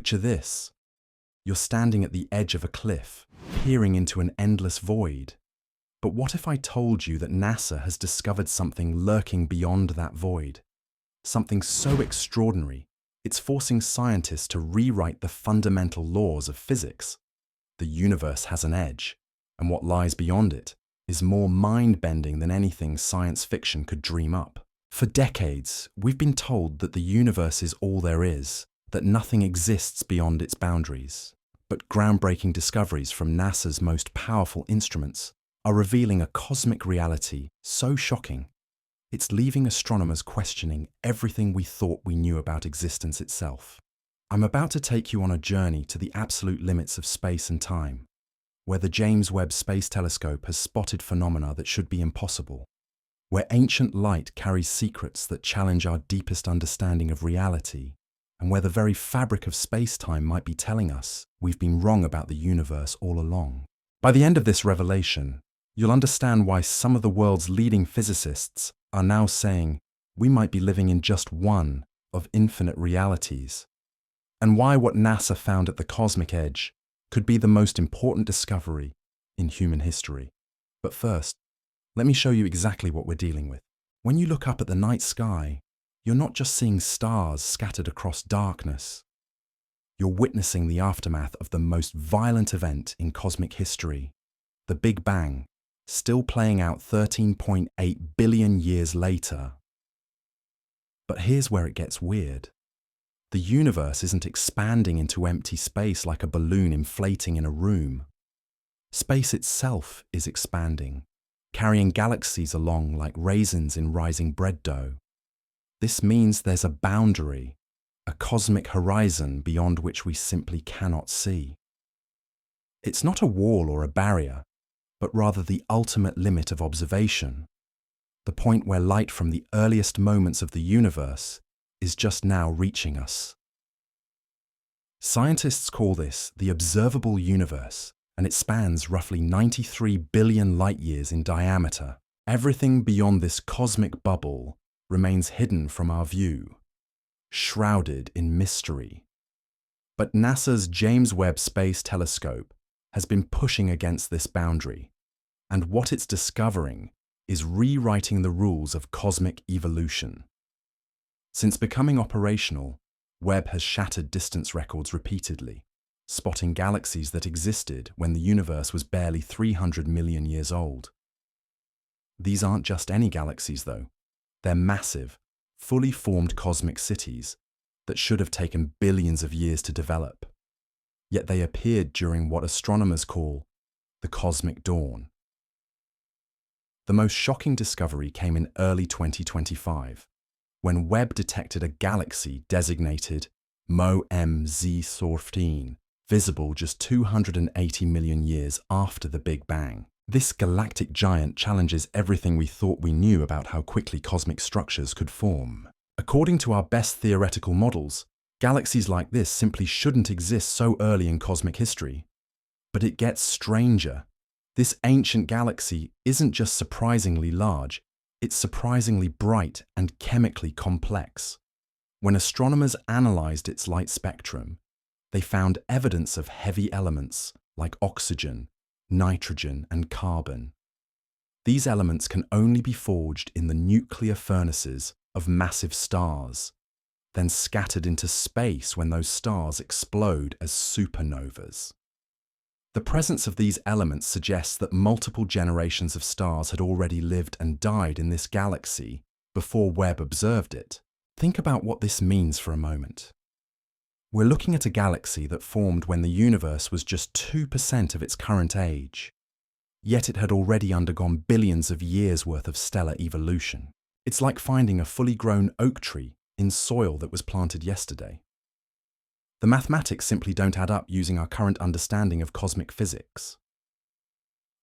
Picture this. You're standing at the edge of a cliff, peering into an endless void. But what if I told you that NASA has discovered something lurking beyond that void? Something so extraordinary, it's forcing scientists to rewrite the fundamental laws of physics. The universe has an edge, and what lies beyond it is more mind-bending than anything science fiction could dream up. For decades, we've been told that the universe is all there is, that nothing exists beyond its boundaries. But groundbreaking discoveries from NASA's most powerful instruments are revealing a cosmic reality so shocking, it's leaving astronomers questioning everything we thought we knew about existence itself. I'm about to take you on a journey to the absolute limits of space and time, where the James Webb Space Telescope has spotted phenomena that should be impossible, where ancient light carries secrets that challenge our deepest understanding of reality, and where the very fabric of space-time might be telling us we've been wrong about the universe all along. By the end of this revelation, you'll understand why some of the world's leading physicists are now saying we might be living in just one of infinite realities, and why what NASA found at the cosmic edge could be the most important discovery in human history. But first, let me show you exactly what we're dealing with. When you look up at the night sky, you're not just seeing stars scattered across darkness. You're witnessing the aftermath of the most violent event in cosmic history, the Big Bang, still playing out 13.8 billion years later. But here's where it gets weird. The universe isn't expanding into empty space like a balloon inflating in a room. Space itself is expanding, carrying galaxies along like raisins in rising bread dough. This means there's a boundary, a cosmic horizon beyond which we simply cannot see. It's not a wall or a barrier, but rather the ultimate limit of observation, the point where light from the earliest moments of the universe is just now reaching us. Scientists call this the observable universe, and it spans roughly 93 billion light-years in diameter. Everything beyond this cosmic bubble remains hidden from our view, shrouded in mystery. But NASA's James Webb Space Telescope has been pushing against this boundary, and what it's discovering is rewriting the rules of cosmic evolution. Since becoming operational, Webb has shattered distance records repeatedly, spotting galaxies that existed when the universe was barely 300 million years old. These aren't just any galaxies, though. They're massive, fully formed cosmic cities that should have taken billions of years to develop. Yet they appeared during what astronomers call the cosmic dawn. The most shocking discovery came in early 2025, when Webb detected a galaxy designated MOMZ-14, visible just 280 million years after the Big Bang. This galactic giant challenges everything we thought we knew about how quickly cosmic structures could form. According to our best theoretical models, galaxies like this simply shouldn't exist so early in cosmic history. But it gets stranger. This ancient galaxy isn't just surprisingly large, it's surprisingly bright and chemically complex. When astronomers analyzed its light spectrum, they found evidence of heavy elements like oxygen, nitrogen, and carbon. These elements can only be forged in the nuclear furnaces of massive stars, then scattered into space when those stars explode as supernovas. The presence of these elements suggests that multiple generations of stars had already lived and died in this galaxy before Webb observed it. Think about what this means for a moment. We're looking at a galaxy that formed when the universe was just 2% of its current age, yet it had already undergone billions of years' worth of stellar evolution. It's like finding a fully grown oak tree in soil that was planted yesterday. The mathematics simply don't add up using our current understanding of cosmic physics.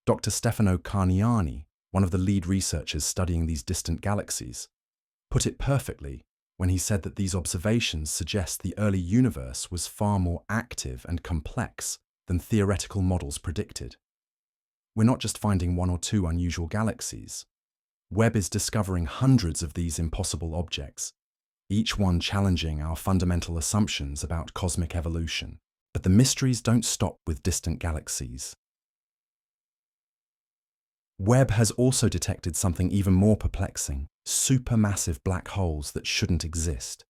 Dr. Stefano Carniani, one of the lead researchers studying these distant galaxies, put it perfectly when he said that these observations suggest the early universe was far more active and complex than theoretical models predicted. We're not just finding one or two unusual galaxies. Webb is discovering hundreds of these impossible objects, each one challenging our fundamental assumptions about cosmic evolution. But the mysteries don't stop with distant galaxies. Webb has also detected something even more perplexing: supermassive black holes that shouldn't exist.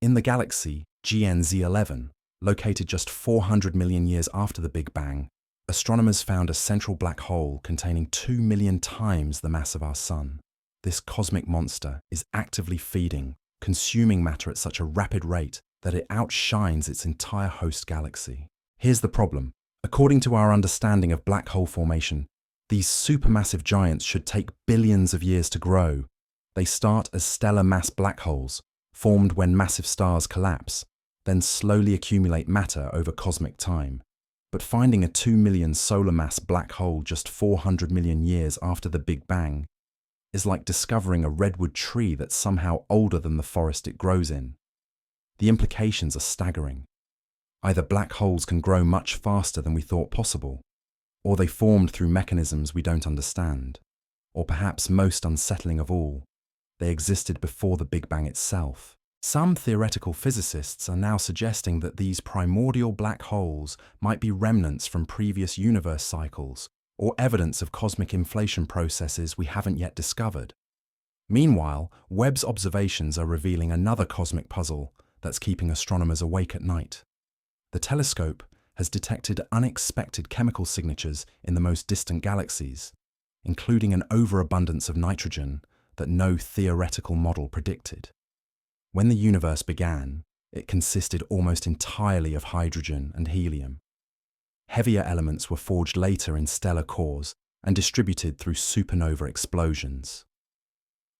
In the galaxy GNZ11, located just 400 million years after the Big Bang, astronomers found a central black hole containing 2 million times the mass of our Sun. This cosmic monster is actively feeding, consuming matter at such a rapid rate that it outshines its entire host galaxy. Here's the problem. According to our understanding of black hole formation, these supermassive giants should take billions of years to grow. They start as stellar mass black holes, formed when massive stars collapse, then slowly accumulate matter over cosmic time. But finding a 2 million solar mass black hole just 400 million years after the Big Bang is like discovering a redwood tree that's somehow older than the forest it grows in. The implications are staggering. Either black holes can grow much faster than we thought possible, or they formed through mechanisms we don't understand, or perhaps most unsettling of all, they existed before the Big Bang itself. Some theoretical physicists are now suggesting that these primordial black holes might be remnants from previous universe cycles, or evidence of cosmic inflation processes we haven't yet discovered. Meanwhile, Webb's observations are revealing another cosmic puzzle that's keeping astronomers awake at night. The telescope has detected unexpected chemical signatures in the most distant galaxies, including an overabundance of nitrogen that no theoretical model predicted. When the universe began, it consisted almost entirely of hydrogen and helium. Heavier elements were forged later in stellar cores and distributed through supernova explosions.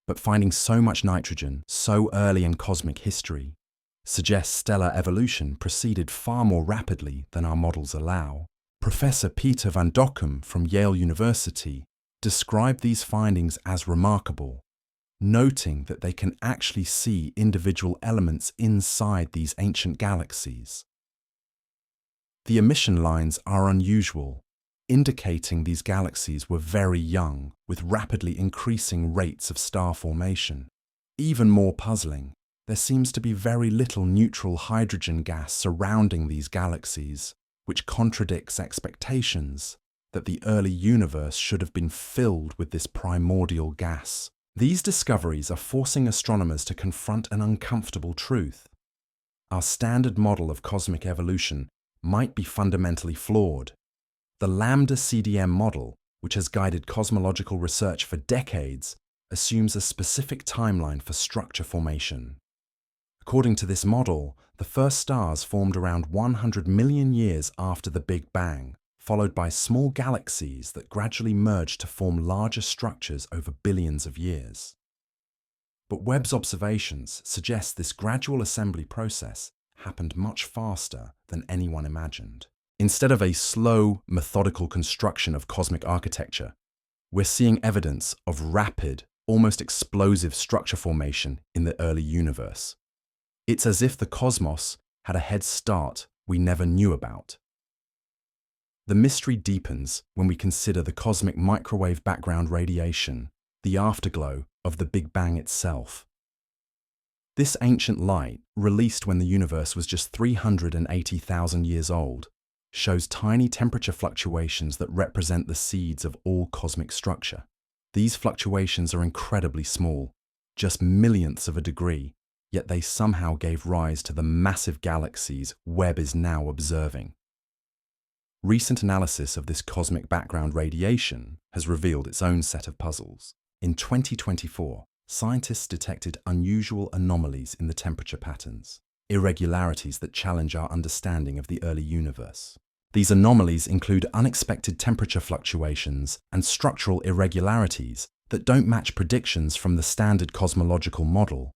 But finding so much nitrogen so early in cosmic history suggests stellar evolution proceeded far more rapidly than our models allow. Professor Peter van Dokkum from Yale University described these findings as remarkable, noting that they can actually see individual elements inside these ancient galaxies. The emission lines are unusual, indicating these galaxies were very young, with rapidly increasing rates of star formation. Even more puzzling, there seems to be very little neutral hydrogen gas surrounding these galaxies, which contradicts expectations that the early universe should have been filled with this primordial gas. These discoveries are forcing astronomers to confront an uncomfortable truth. Our standard model of cosmic evolution might be fundamentally flawed. The lambda CDM model, which has guided cosmological research for decades, assumes a specific timeline for structure formation. According to this model, the first stars formed around 100 million years after the Big Bang, followed by small galaxies that gradually merged to form larger structures over billions of years. But Webb's observations suggest this gradual assembly process happened much faster than anyone imagined. Instead of a slow, methodical construction of cosmic architecture, we're seeing evidence of rapid, almost explosive structure formation in the early universe. It's as if the cosmos had a head start we never knew about. The mystery deepens when we consider the cosmic microwave background radiation, the afterglow of the Big Bang itself. This ancient light, released when the universe was just 380,000 years old, shows tiny temperature fluctuations that represent the seeds of all cosmic structure. These fluctuations are incredibly small, just millionths of a degree, yet they somehow gave rise to the massive galaxies Webb is now observing. Recent analysis of this cosmic background radiation has revealed its own set of puzzles. In 2024, scientists detected unusual anomalies in the temperature patterns, irregularities that challenge our understanding of the early universe. These anomalies include unexpected temperature fluctuations and structural irregularities that don't match predictions from the standard cosmological model.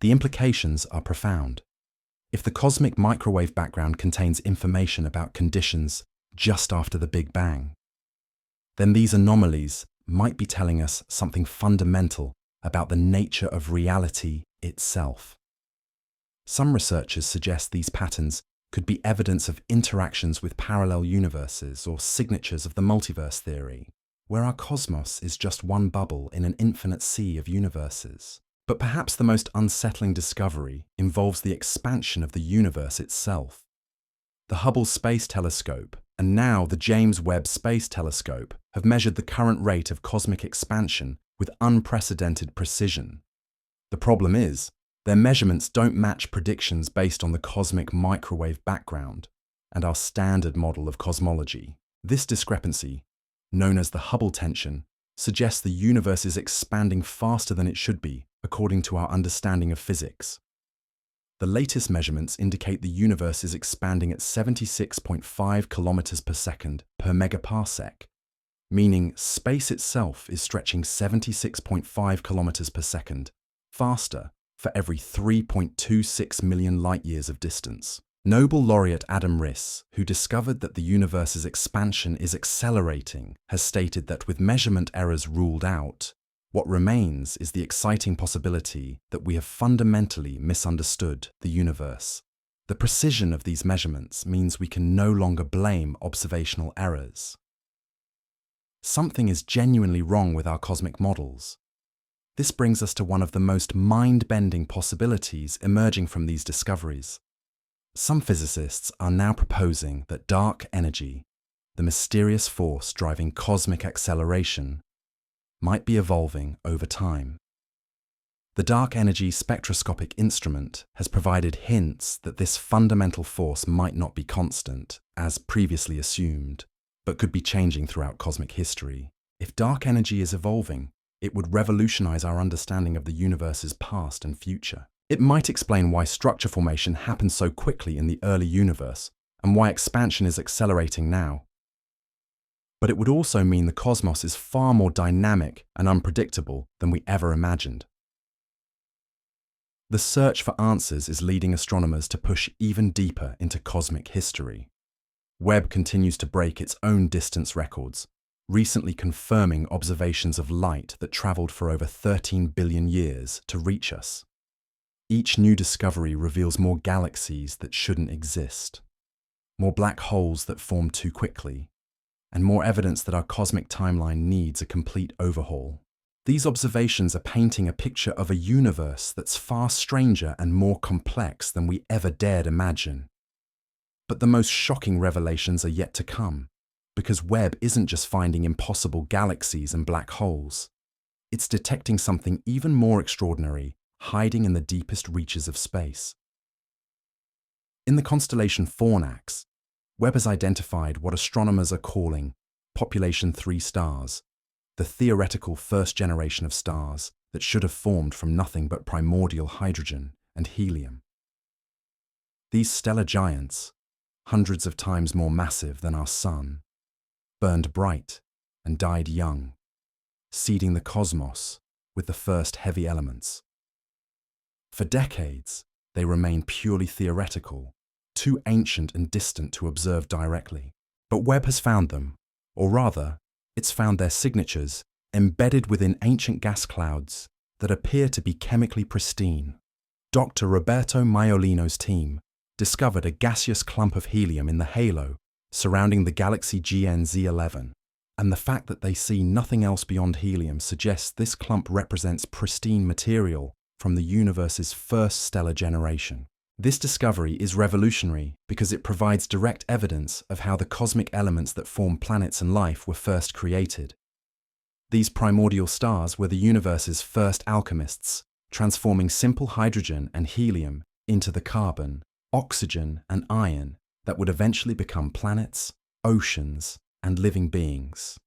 The implications are profound. If the cosmic microwave background contains information about conditions just after the Big Bang, then these anomalies might be telling us something fundamental about the nature of reality itself. Some researchers suggest these patterns could be evidence of interactions with parallel universes or signatures of the multiverse theory, where our cosmos is just one bubble in an infinite sea of universes. But perhaps the most unsettling discovery involves the expansion of the universe itself. The Hubble Space Telescope and now the James Webb Space Telescope have measured the current rate of cosmic expansion with unprecedented precision. The problem is, their measurements don't match predictions based on the cosmic microwave background and our standard model of cosmology. This discrepancy, known as the Hubble tension, suggests the universe is expanding faster than it should be, according to our understanding of physics. The latest measurements indicate the universe is expanding at 76.5 kilometers per second per megaparsec, meaning space itself is stretching 76.5 kilometers per second faster for every 3.26 million light-years of distance. Nobel laureate Adam Riss, who discovered that the universe's expansion is accelerating, has stated that with measurement errors ruled out, what remains is the exciting possibility that we have fundamentally misunderstood the universe. The precision of these measurements means we can no longer blame observational errors. Something is genuinely wrong with our cosmic models. This brings us to one of the most mind-bending possibilities emerging from these discoveries. Some physicists are now proposing that dark energy, the mysterious force driving cosmic acceleration, might be evolving over time. The Dark Energy Spectroscopic Instrument has provided hints that this fundamental force might not be constant, as previously assumed, but could be changing throughout cosmic history. If dark energy is evolving, it would revolutionize our understanding of the universe's past and future. It might explain why structure formation happened so quickly in the early universe and why expansion is accelerating now. But it would also mean the cosmos is far more dynamic and unpredictable than we ever imagined. The search for answers is leading astronomers to push even deeper into cosmic history. Webb continues to break its own distance records, recently confirming observations of light that traveled for over 13 billion years to reach us. Each new discovery reveals more galaxies that shouldn't exist, more black holes that form too quickly, and more evidence that our cosmic timeline needs a complete overhaul. These observations are painting a picture of a universe that's far stranger and more complex than we ever dared imagine. But the most shocking revelations are yet to come, because Webb isn't just finding impossible galaxies and black holes. It's detecting something even more extraordinary, hiding in the deepest reaches of space. In the constellation Fornax, Webb has identified what astronomers are calling population 3 stars, the theoretical first generation of stars that should have formed from nothing but primordial hydrogen and helium. These stellar giants, hundreds of times more massive than our Sun, burned bright and died young, seeding the cosmos with the first heavy elements. For decades, they remained purely theoretical, too ancient and distant to observe directly. But Webb has found them, or rather, it's found their signatures embedded within ancient gas clouds that appear to be chemically pristine. Dr. Roberto Maiolino's team discovered a gaseous clump of helium in the halo surrounding the galaxy GN-Z11, and the fact that they see nothing else beyond helium suggests this clump represents pristine material from the universe's first stellar generation. This discovery is revolutionary because it provides direct evidence of how the cosmic elements that form planets and life were first created. These primordial stars were the universe's first alchemists, transforming simple hydrogen and helium into the carbon, oxygen, and iron that would eventually become planets, oceans, and living beings.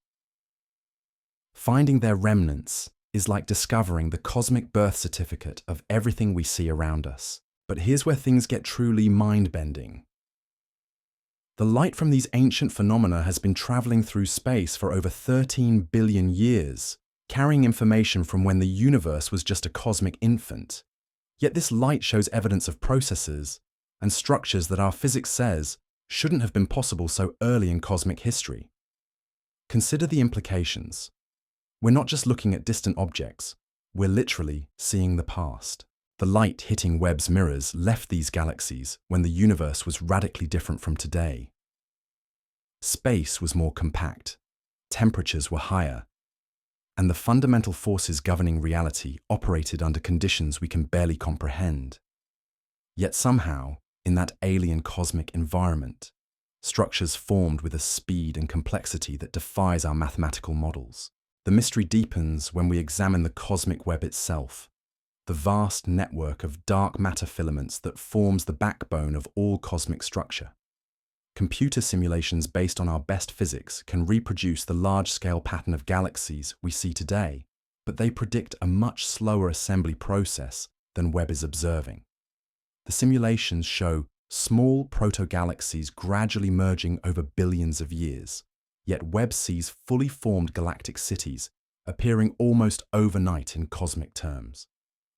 Finding their remnants is like discovering the cosmic birth certificate of everything we see around us. But here's where things get truly mind-bending. The light from these ancient phenomena has been traveling through space for over 13 billion years, carrying information from when the universe was just a cosmic infant. Yet this light shows evidence of processes and structures that our physics says shouldn't have been possible so early in cosmic history. Consider the implications. We're not just looking at distant objects, we're literally seeing the past. The light hitting Webb's mirrors left these galaxies when the universe was radically different from today. Space was more compact, temperatures were higher, and the fundamental forces governing reality operated under conditions we can barely comprehend. Yet somehow, in that alien cosmic environment, structures formed with a speed and complexity that defies our mathematical models. The mystery deepens when we examine the cosmic web itself, the vast network of dark matter filaments that forms the backbone of all cosmic structure. Computer simulations based on our best physics can reproduce the large-scale pattern of galaxies we see today, but they predict a much slower assembly process than Webb is observing. The simulations show small proto-galaxies gradually merging over billions of years, yet Webb sees fully formed galactic cities appearing almost overnight in cosmic terms.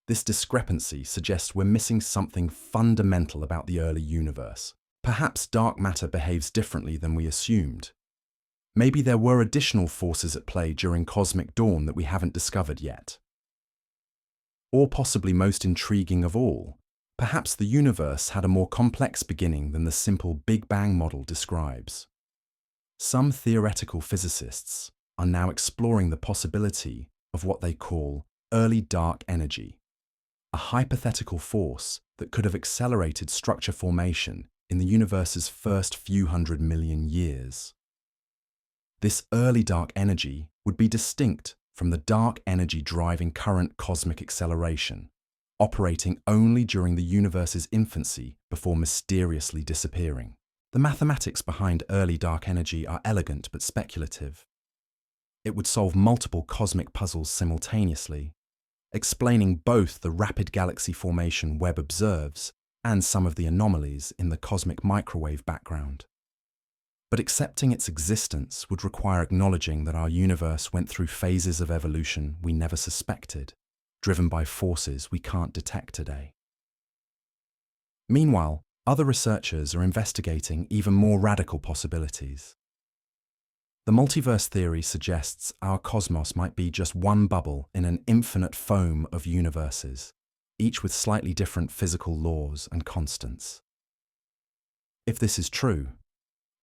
This discrepancy suggests we're missing something fundamental about the early universe. Perhaps dark matter behaves differently than we assumed. Maybe there were additional forces at play during cosmic dawn that we haven't discovered yet. Or possibly most intriguing of all, perhaps the universe had a more complex beginning than the simple Big Bang model describes. Some theoretical physicists are now exploring the possibility of what they call early dark energy, a hypothetical force that could have accelerated structure formation in the universe's first few 100 million years. This early dark energy would be distinct from the dark energy driving current cosmic acceleration, operating only during the universe's infancy before mysteriously disappearing. The mathematics behind early dark energy are elegant but speculative. It would solve multiple cosmic puzzles simultaneously, explaining both the rapid galaxy formation Webb observes and some of the anomalies in the cosmic microwave background. But accepting its existence would require acknowledging that our universe went through phases of evolution we never suspected, driven by forces we can't detect today. Meanwhile, other researchers are investigating even more radical possibilities. The multiverse theory suggests our cosmos might be just one bubble in an infinite foam of universes, each with slightly different physical laws and constants. If this is true,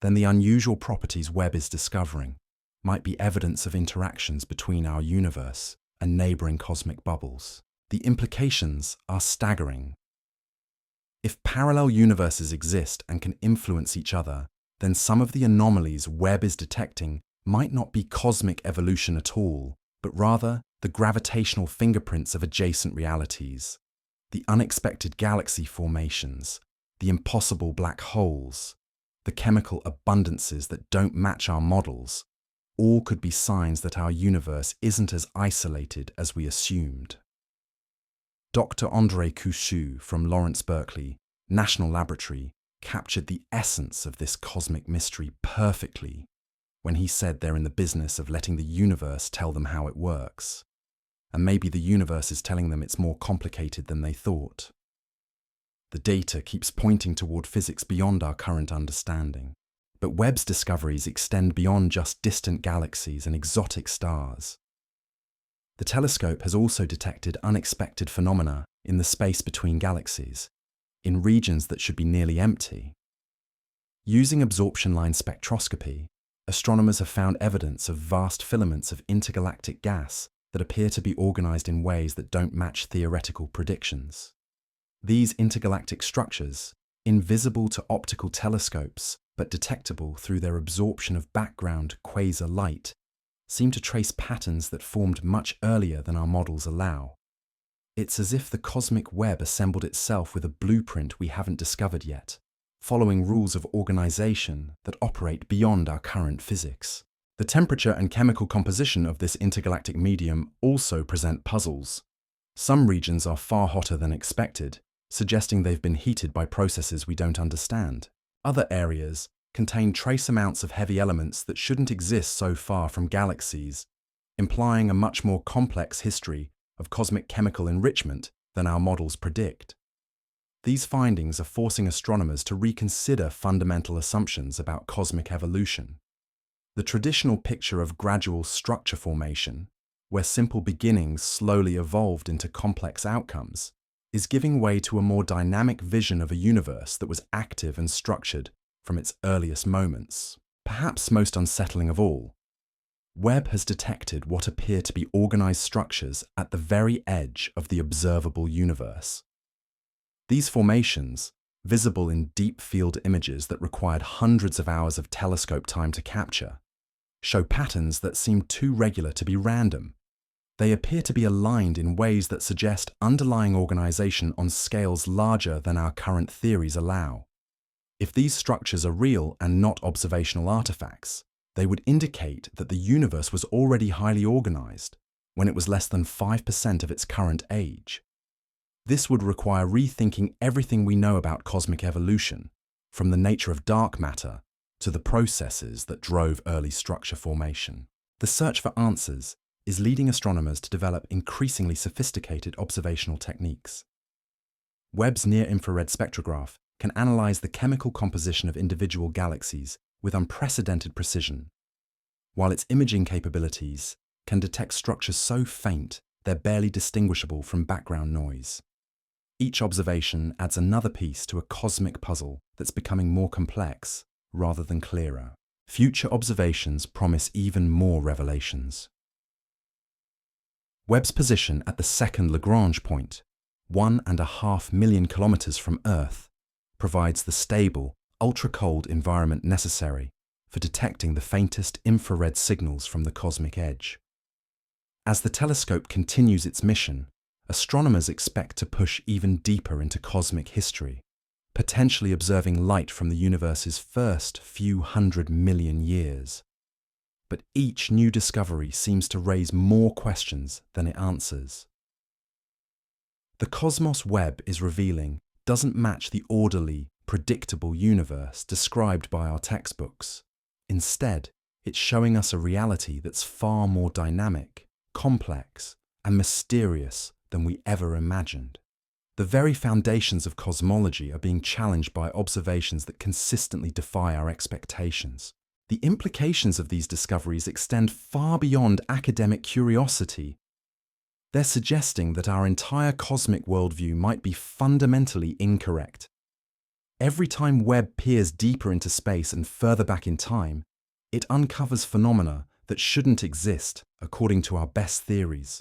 then the unusual properties Webb is discovering might be evidence of interactions between our universe and neighboring cosmic bubbles. The implications are staggering. If parallel universes exist and can influence each other, then some of the anomalies Webb is detecting might not be cosmic evolution at all, but rather the gravitational fingerprints of adjacent realities, the unexpected galaxy formations, the impossible black holes, the chemical abundances that don't match our models, all could be signs that our universe isn't as isolated as we assumed. Dr. André Couchu from Lawrence Berkeley National Laboratory captured the essence of this cosmic mystery perfectly when he said they're in the business of letting the universe tell them how it works. And maybe the universe is telling them it's more complicated than they thought. The data keeps pointing toward physics beyond our current understanding. But Webb's discoveries extend beyond just distant galaxies and exotic stars. The telescope has also detected unexpected phenomena in the space between galaxies, in regions that should be nearly empty. Using absorption line spectroscopy, astronomers have found evidence of vast filaments of intergalactic gas that appear to be organized in ways that don't match theoretical predictions. These intergalactic structures, invisible to optical telescopes but detectable through their absorption of background quasar light, seem to trace patterns that formed much earlier than our models allow. It's as if the cosmic web assembled itself with a blueprint we haven't discovered yet, following rules of organization that operate beyond our current physics. The temperature and chemical composition of this intergalactic medium also present puzzles. Some regions are far hotter than expected, suggesting they've been heated by processes we don't understand. Other areas contain trace amounts of heavy elements that shouldn't exist so far from galaxies, implying a much more complex history of cosmic chemical enrichment than our models predict. These findings are forcing astronomers to reconsider fundamental assumptions about cosmic evolution. The traditional picture of gradual structure formation, where simple beginnings slowly evolved into complex outcomes, is giving way to a more dynamic vision of a universe that was active and structured from its earliest moments. Perhaps most unsettling of all, Webb has detected what appear to be organized structures at the very edge of the observable universe. These formations, visible in deep field images that required hundreds of hours of telescope time to capture, show patterns that seem too regular to be random. They appear to be aligned in ways that suggest underlying organization on scales larger than our current theories allow. If these structures are real and not observational artifacts, they would indicate that the universe was already highly organized when it was less than 5% of its current age. This would require rethinking everything we know about cosmic evolution, from the nature of dark matter to the processes that drove early structure formation. The search for answers is leading astronomers to develop increasingly sophisticated observational techniques. Webb's near-infrared spectrograph can analyze the chemical composition of individual galaxies with unprecedented precision, while its imaging capabilities can detect structures so faint they're barely distinguishable from background noise. Each observation adds another piece to a cosmic puzzle that's becoming more complex rather than clearer. Future observations promise even more revelations. Webb's position at the second Lagrange point, 1.5 million kilometers from Earth, provides the stable, ultra-cold environment necessary for detecting the faintest infrared signals from the cosmic edge. As the telescope continues its mission, astronomers expect to push even deeper into cosmic history, potentially observing light from the universe's first few 100 million years. But each new discovery seems to raise more questions than it answers. The cosmos Webb is revealing doesn't match the orderly, predictable universe described by our textbooks. Instead, it's showing us a reality that's far more dynamic, complex, and mysterious than we ever imagined. The very foundations of cosmology are being challenged by observations that consistently defy our expectations. The implications of these discoveries extend far beyond academic curiosity. They're suggesting that our entire cosmic worldview might be fundamentally incorrect. Every time Webb peers deeper into space and further back in time, it uncovers phenomena that shouldn't exist according to our best theories.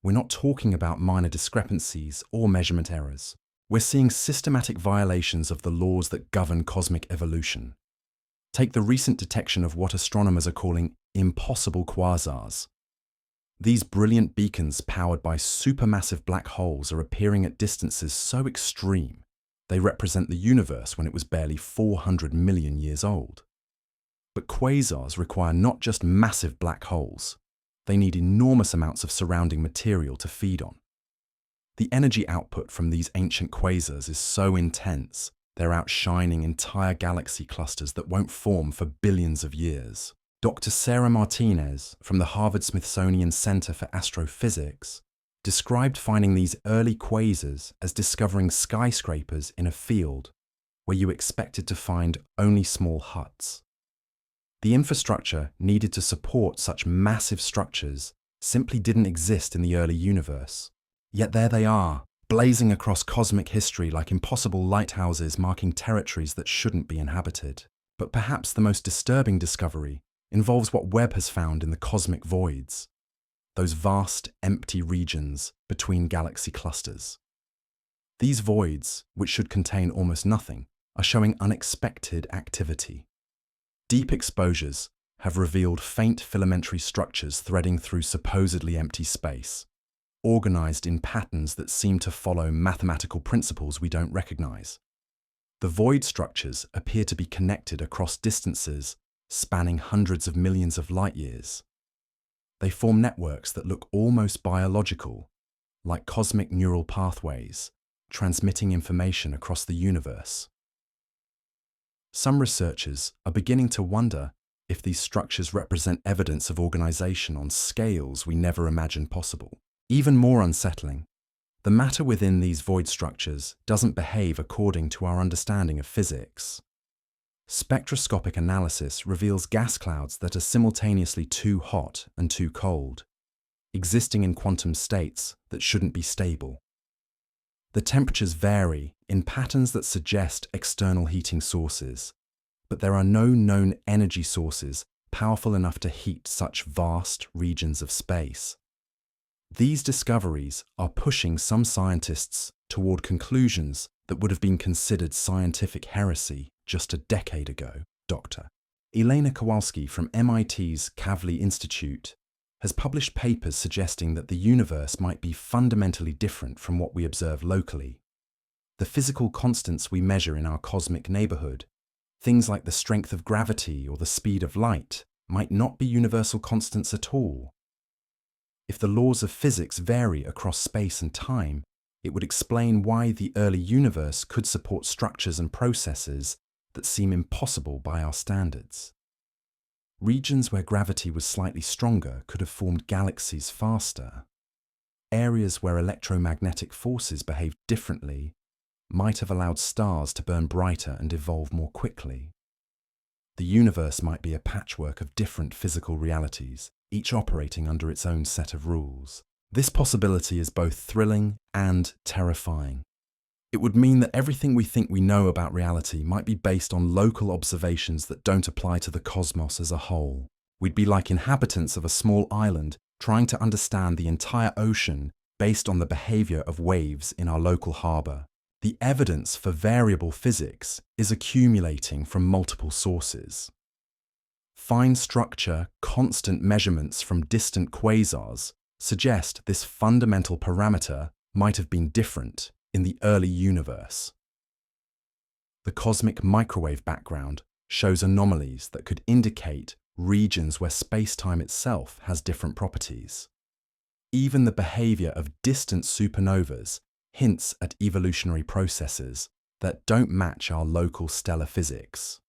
We're not talking about minor discrepancies or measurement errors. We're seeing systematic violations of the laws that govern cosmic evolution. Take the recent detection of what astronomers are calling impossible quasars. These brilliant beacons powered by supermassive black holes are appearing at distances so extreme they represent the universe when it was barely 400 million years old. But quasars require not just massive black holes, they need enormous amounts of surrounding material to feed on. The energy output from these ancient quasars is so intense, they're outshining entire galaxy clusters that won't form for billions of years. Dr. Sarah Martinez from the Harvard-Smithsonian Center for Astrophysics described finding these early quasars as discovering skyscrapers in a field where you expected to find only small huts. The infrastructure needed to support such massive structures simply didn't exist in the early universe. Yet there they are, blazing across cosmic history like impossible lighthouses marking territories that shouldn't be inhabited. But perhaps the most disturbing discovery involves what Webb has found in the cosmic voids, those vast, empty regions between galaxy clusters. These voids, which should contain almost nothing, are showing unexpected activity. Deep exposures have revealed faint filamentary structures threading through supposedly empty space, organized in patterns that seem to follow mathematical principles we don't recognize. The void structures appear to be connected across distances spanning hundreds of millions of light years. They form networks that look almost biological, like cosmic neural pathways, transmitting information across the universe. Some researchers are beginning to wonder if these structures represent evidence of organization on scales we never imagined possible. Even more unsettling, the matter within these void structures doesn't behave according to our understanding of physics. Spectroscopic analysis reveals gas clouds that are simultaneously too hot and too cold, existing in quantum states that shouldn't be stable. The temperatures vary in patterns that suggest external heating sources, but there are no known energy sources powerful enough to heat such vast regions of space. These discoveries are pushing some scientists toward conclusions that would have been considered scientific heresy just a decade ago. Dr. Elena Kowalski from MIT's Kavli Institute has published papers suggesting that the universe might be fundamentally different from what we observe locally. The physical constants we measure in our cosmic neighborhood, things like the strength of gravity or the speed of light, might not be universal constants at all. If the laws of physics vary across space and time, it would explain why the early universe could support structures and processes that seem impossible by our standards. Regions where gravity was slightly stronger could have formed galaxies faster. Areas where electromagnetic forces behaved differently might have allowed stars to burn brighter and evolve more quickly. The universe might be a patchwork of different physical realities, each operating under its own set of rules. This possibility is both thrilling and terrifying. It would mean that everything we think we know about reality might be based on local observations that don't apply to the cosmos as a whole. We'd be like inhabitants of a small island trying to understand the entire ocean based on the behavior of waves in our local harbor. The evidence for variable physics is accumulating from multiple sources. Fine structure, constant measurements from distant quasars suggest this fundamental parameter might have been different in the early universe. The cosmic microwave background shows anomalies that could indicate regions where space-time itself has different properties. Even the behavior of distant supernovas hints at evolutionary processes that don't match our local stellar physics.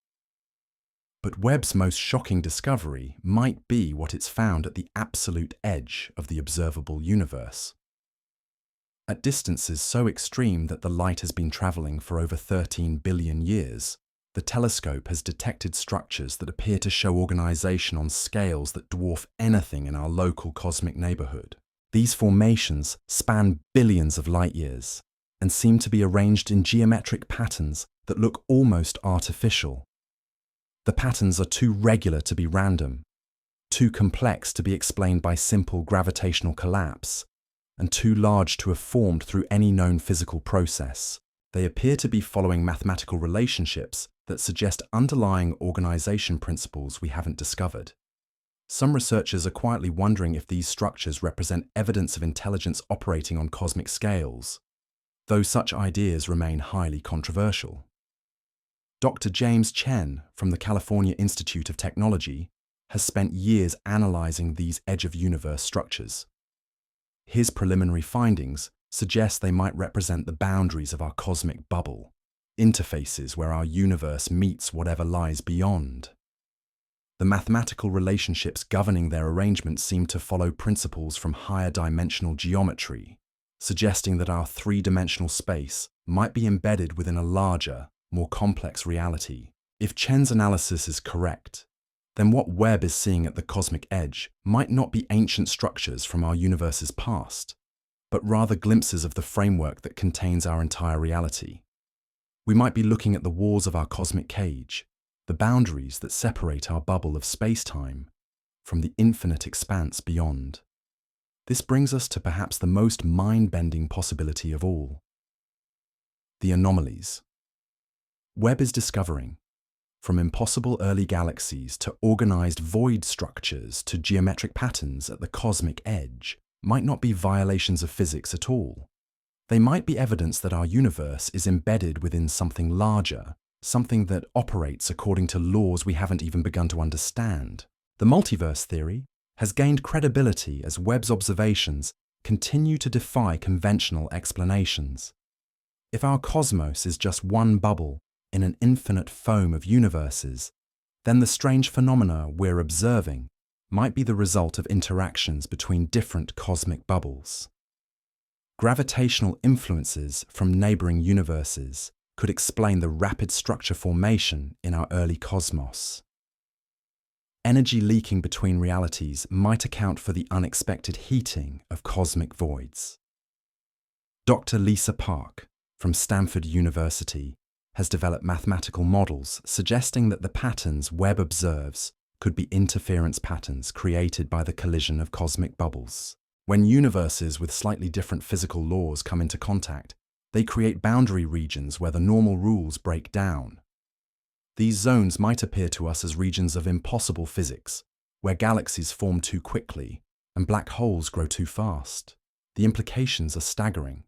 But Webb's most shocking discovery might be what it's found at the absolute edge of the observable universe. At distances so extreme that the light has been traveling for over 13 billion years, the telescope has detected structures that appear to show organization on scales that dwarf anything in our local cosmic neighborhood. These formations span billions of light years and seem to be arranged in geometric patterns that look almost artificial. The patterns are too regular to be random, too complex to be explained by simple gravitational collapse, and too large to have formed through any known physical process. They appear to be following mathematical relationships that suggest underlying organization principles we haven't discovered. Some researchers are quietly wondering if these structures represent evidence of intelligence operating on cosmic scales, though such ideas remain highly controversial. Dr. James Chen from the California Institute of Technology has spent years analyzing these edge-of-universe structures. His preliminary findings suggest they might represent the boundaries of our cosmic bubble, interfaces where our universe meets whatever lies beyond. The mathematical relationships governing their arrangement seem to follow principles from higher dimensional geometry, suggesting that our three-dimensional space might be embedded within a larger, more complex reality. If Chen's analysis is correct, then what Webb is seeing at the cosmic edge might not be ancient structures from our universe's past, but rather glimpses of the framework that contains our entire reality. We might be looking at the walls of our cosmic cage, the boundaries that separate our bubble of space-time from the infinite expanse beyond. This brings us to perhaps the most mind-bending possibility of all: the anomalies. Webb is discovering, from impossible early galaxies to organized void structures to geometric patterns at the cosmic edge, might not be violations of physics at all. They might be evidence that our universe is embedded within something larger, something that operates according to laws we haven't even begun to understand. The multiverse theory has gained credibility as Webb's observations continue to defy conventional explanations. If our cosmos is just one bubble in an infinite foam of universes, then the strange phenomena we're observing might be the result of interactions between different cosmic bubbles. Gravitational influences from neighboring universes could explain the rapid structure formation in our early cosmos. Energy leaking between realities might account for the unexpected heating of cosmic voids. Dr. Lisa Park from Stanford University has developed mathematical models suggesting that the patterns Webb observes could be interference patterns created by the collision of cosmic bubbles. When universes with slightly different physical laws come into contact, they create boundary regions where the normal rules break down. These zones might appear to us as regions of impossible physics, where galaxies form too quickly and black holes grow too fast. The implications are staggering.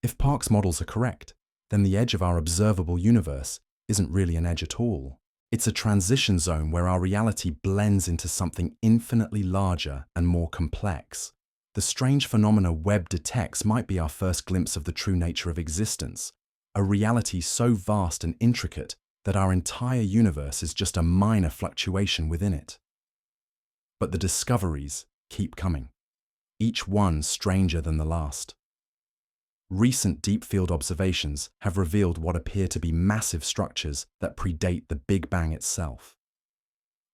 If Park's models are correct, then the edge of our observable universe isn't really an edge at all. It's a transition zone where our reality blends into something infinitely larger and more complex. The strange phenomena Webb detects might be our first glimpse of the true nature of existence, a reality so vast and intricate that our entire universe is just a minor fluctuation within it. But the discoveries keep coming, each one stranger than the last. Recent deep-field observations have revealed what appear to be massive structures that predate the Big Bang itself.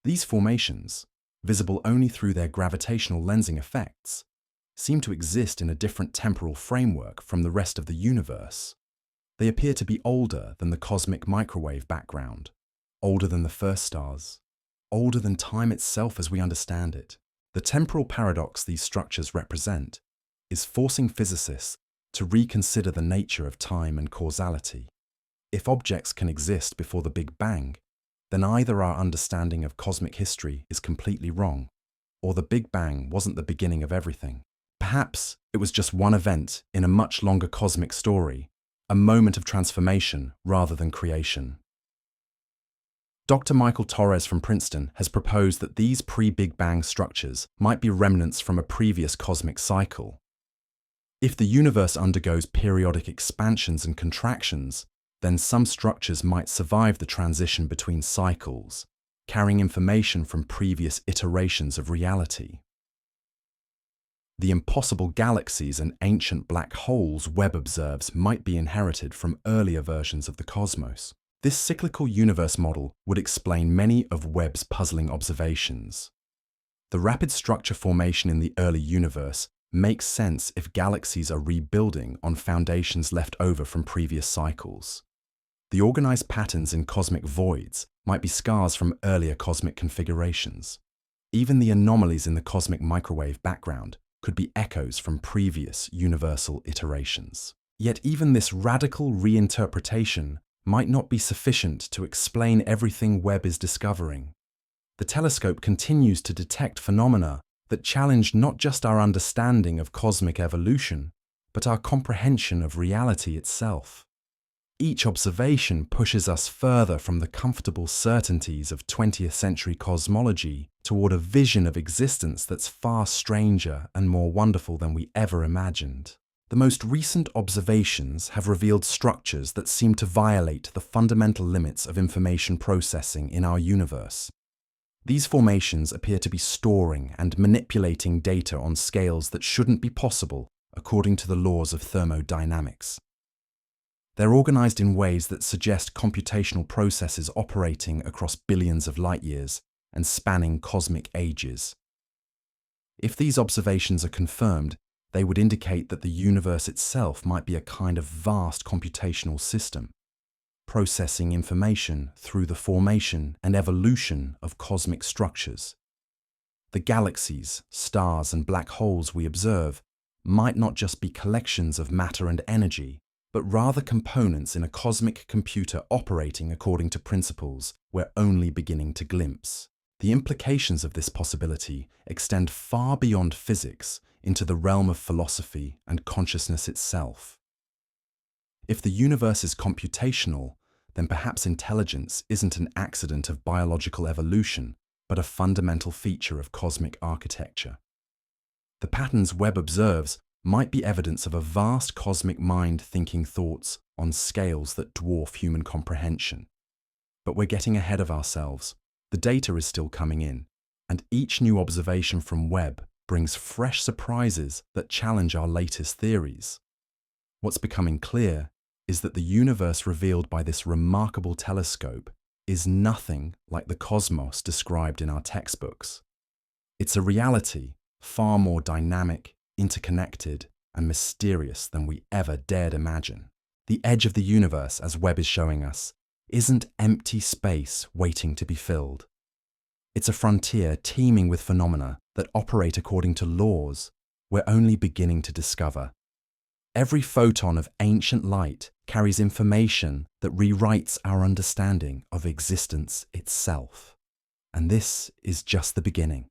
These formations, visible only through their gravitational lensing effects, seem to exist in a different temporal framework from the rest of the universe. They appear to be older than the cosmic microwave background, older than the first stars, older than time itself as we understand it. The temporal paradox these structures represent is forcing physicists to reconsider the nature of time and causality. If objects can exist before the Big Bang, then either our understanding of cosmic history is completely wrong, or the Big Bang wasn't the beginning of everything. Perhaps it was just one event in a much longer cosmic story, a moment of transformation rather than creation. Dr. Michael Torres from Princeton has proposed that these pre-Big Bang structures might be remnants from a previous cosmic cycle. If the universe undergoes periodic expansions and contractions, then some structures might survive the transition between cycles, carrying information from previous iterations of reality. The impossible galaxies and ancient black holes Webb observes might be inherited from earlier versions of the cosmos. This cyclical universe model would explain many of Webb's puzzling observations. The rapid structure formation in the early universe makes sense if galaxies are rebuilding on foundations left over from previous cycles. The organized patterns in cosmic voids might be scars from earlier cosmic configurations. Even the anomalies in the cosmic microwave background could be echoes from previous universal iterations. Yet even this radical reinterpretation might not be sufficient to explain everything Webb is discovering. The telescope continues to detect phenomena that challenge not just our understanding of cosmic evolution, but our comprehension of reality itself. Each observation pushes us further from the comfortable certainties of 20th century cosmology toward a vision of existence that's far stranger and more wonderful than we ever imagined. The most recent observations have revealed structures that seem to violate the fundamental limits of information processing in our universe. These formations appear to be storing and manipulating data on scales that shouldn't be possible according to the laws of thermodynamics. They're organized in ways that suggest computational processes operating across billions of light years and spanning cosmic ages. If these observations are confirmed, they would indicate that the universe itself might be a kind of vast computational system, processing information through the formation and evolution of cosmic structures. The galaxies, stars, and black holes we observe might not just be collections of matter and energy, but rather components in a cosmic computer operating according to principles we're only beginning to glimpse. The implications of this possibility extend far beyond physics into the realm of philosophy and consciousness itself. If the universe is computational, then perhaps intelligence isn't an accident of biological evolution, but a fundamental feature of cosmic architecture. The patterns Webb observes might be evidence of a vast cosmic mind thinking thoughts on scales that dwarf human comprehension. But we're getting ahead of ourselves. The data is still coming in, and each new observation from Webb brings fresh surprises that challenge our latest theories. What's becoming clear is that the universe revealed by this remarkable telescope is nothing like the cosmos described in our textbooks. It's a reality far more dynamic, interconnected, and mysterious than we ever dared imagine. The edge of the universe, as Webb is showing us, isn't empty space waiting to be filled. It's a frontier teeming with phenomena that operate according to laws we're only beginning to discover. Every photon of ancient light carries information that rewrites our understanding of existence itself. And this is just the beginning.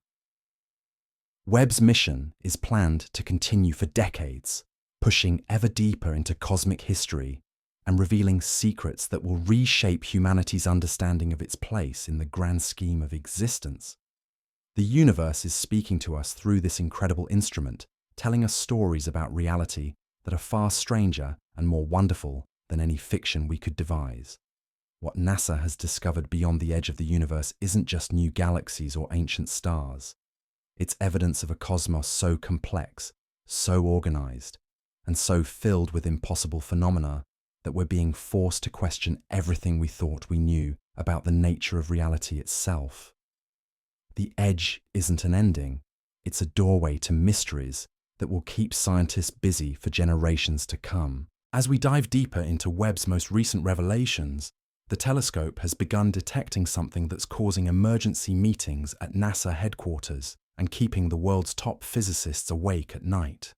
Webb's mission is planned to continue for decades, pushing ever deeper into cosmic history and revealing secrets that will reshape humanity's understanding of its place in the grand scheme of existence. The universe is speaking to us through this incredible instrument, telling us stories about reality that are far stranger and more wonderful than any fiction we could devise. What NASA has discovered beyond the edge of the universe isn't just new galaxies or ancient stars. It's evidence of a cosmos so complex, so organized, and so filled with impossible phenomena that we're being forced to question everything we thought we knew about the nature of reality itself. The edge isn't an ending, it's a doorway to mysteries that will keep scientists busy for generations to come. As we dive deeper into Webb's most recent revelations, the telescope has begun detecting something that's causing emergency meetings at NASA headquarters and keeping the world's top physicists awake at night.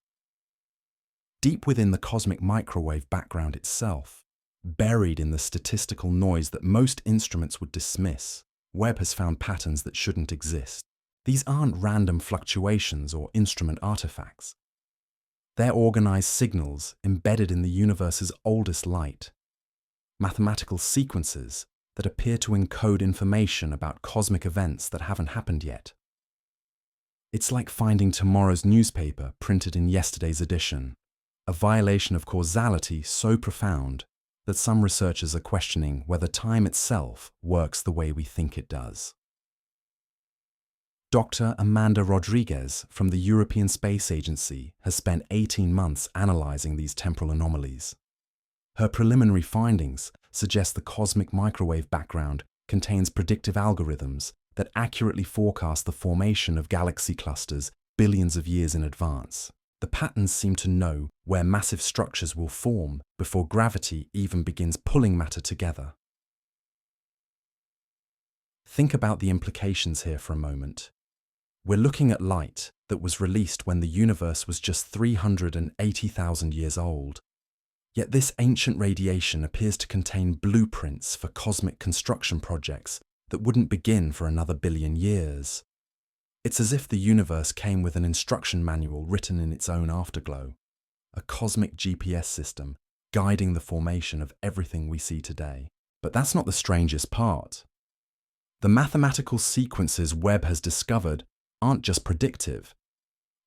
Deep within the cosmic microwave background itself, buried in the statistical noise that most instruments would dismiss, Webb has found patterns that shouldn't exist. These aren't random fluctuations or instrument artifacts. They're organized signals embedded in the universe's oldest light, mathematical sequences that appear to encode information about cosmic events that haven't happened yet. It's like finding tomorrow's newspaper printed in yesterday's edition, a violation of causality so profound that some researchers are questioning whether time itself works the way we think it does. Dr. Amanda Rodriguez from the European Space Agency has spent 18 months analyzing these temporal anomalies. Her preliminary findings suggest the cosmic microwave background contains predictive algorithms that accurately forecast the formation of galaxy clusters billions of years in advance. The patterns seem to know where massive structures will form before gravity even begins pulling matter together. Think about the implications here for a moment. We're looking at light that was released when the universe was just 380,000 years old. Yet this ancient radiation appears to contain blueprints for cosmic construction projects that wouldn't begin for another billion years. It's as if the universe came with an instruction manual written in its own afterglow, a cosmic GPS system guiding the formation of everything we see today. But that's not the strangest part. The mathematical sequences Webb has discovered aren't just predictive,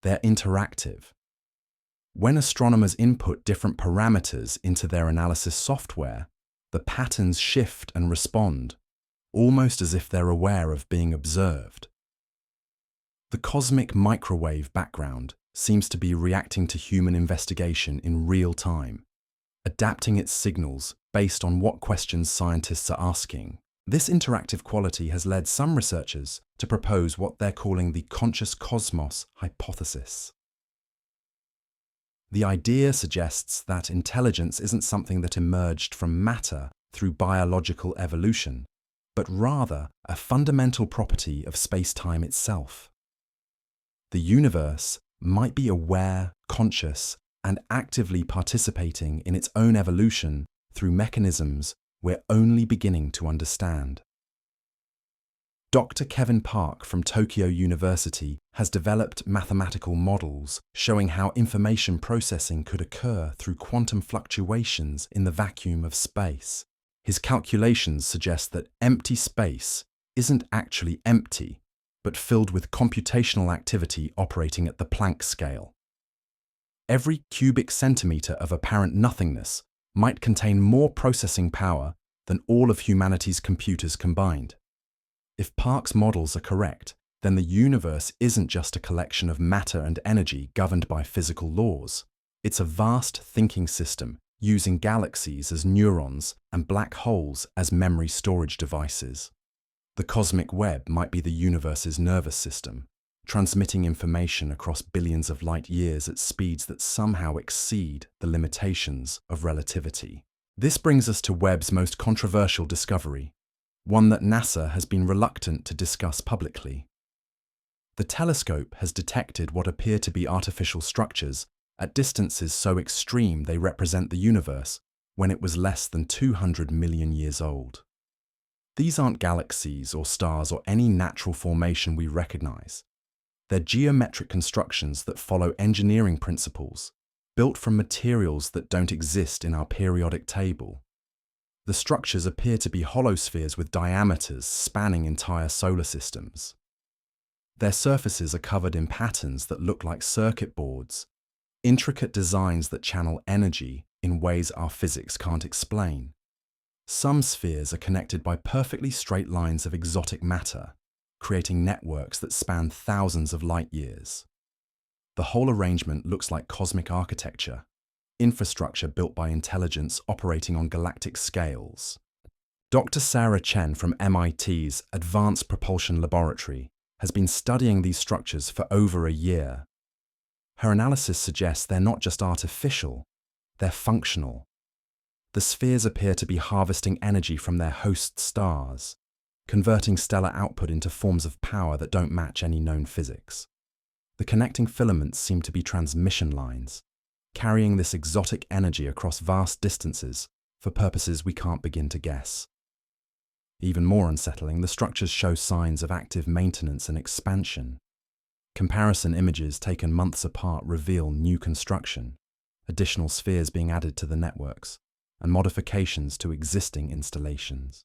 they're interactive. When astronomers input different parameters into their analysis software, the patterns shift and respond, almost as if they're aware of being observed. The cosmic microwave background seems to be reacting to human investigation in real time, adapting its signals based on what questions scientists are asking. This interactive quality has led some researchers to propose what they're calling the conscious cosmos hypothesis. The idea suggests that intelligence isn't something that emerged from matter through biological evolution, but rather a fundamental property of space-time itself. The universe might be aware, conscious, and actively participating in its own evolution through mechanisms we're only beginning to understand. Dr. Kevin Park from Tokyo University has developed mathematical models showing how information processing could occur through quantum fluctuations in the vacuum of space. His calculations suggest that empty space isn't actually empty, but filled with computational activity operating at the Planck scale. Every cubic centimetre of apparent nothingness might contain more processing power than all of humanity's computers combined. If Park's models are correct, then the universe isn't just a collection of matter and energy governed by physical laws. It's a vast thinking system using galaxies as neurons and black holes as memory storage devices. The cosmic web might be the universe's nervous system, transmitting information across billions of light years at speeds that somehow exceed the limitations of relativity. This brings us to Webb's most controversial discovery, one that NASA has been reluctant to discuss publicly. The telescope has detected what appear to be artificial structures at distances so extreme they represent the universe when it was less than 200 million years old. These aren't galaxies or stars or any natural formation we recognize. They're geometric constructions that follow engineering principles, built from materials that don't exist in our periodic table. The structures appear to be hollow spheres with diameters spanning entire solar systems. Their surfaces are covered in patterns that look like circuit boards, intricate designs that channel energy in ways our physics can't explain. Some spheres are connected by perfectly straight lines of exotic matter, creating networks that span thousands of light years. The whole arrangement looks like cosmic architecture, infrastructure built by intelligence operating on galactic scales. Dr. Sarah Chen from MIT's Advanced Propulsion Laboratory has been studying these structures for over a year. Her analysis suggests they're not just artificial, they're functional. The spheres appear to be harvesting energy from their host stars, converting stellar output into forms of power that don't match any known physics. The connecting filaments seem to be transmission lines, carrying this exotic energy across vast distances for purposes we can't begin to guess. Even more unsettling, the structures show signs of active maintenance and expansion. Comparison images taken months apart reveal new construction, additional spheres being added to the networks, and modifications to existing installations.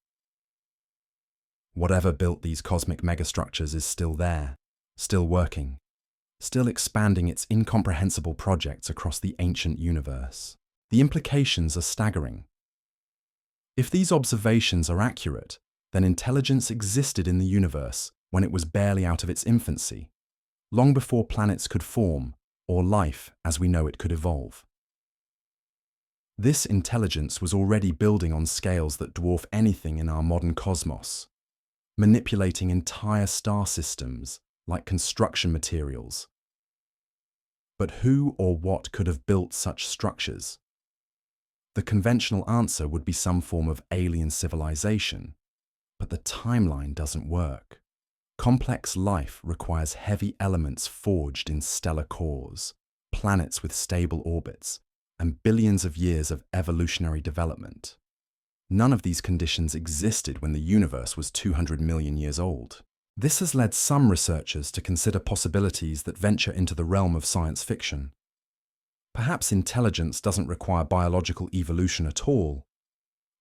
Whatever built these cosmic megastructures is still there, still working, still expanding its incomprehensible projects across the ancient universe. The implications are staggering. If these observations are accurate, then intelligence existed in the universe when it was barely out of its infancy, long before planets could form or life as we know it could evolve. This intelligence was already building on scales that dwarf anything in our modern cosmos, manipulating entire star systems like construction materials. But who or what could have built such structures? The conventional answer would be some form of alien civilization, but the timeline doesn't work. Complex life requires heavy elements forged in stellar cores, planets with stable orbits, and billions of years of evolutionary development. None of these conditions existed when the universe was 200 million years old. This has led some researchers to consider possibilities that venture into the realm of science fiction. Perhaps intelligence doesn't require biological evolution at all.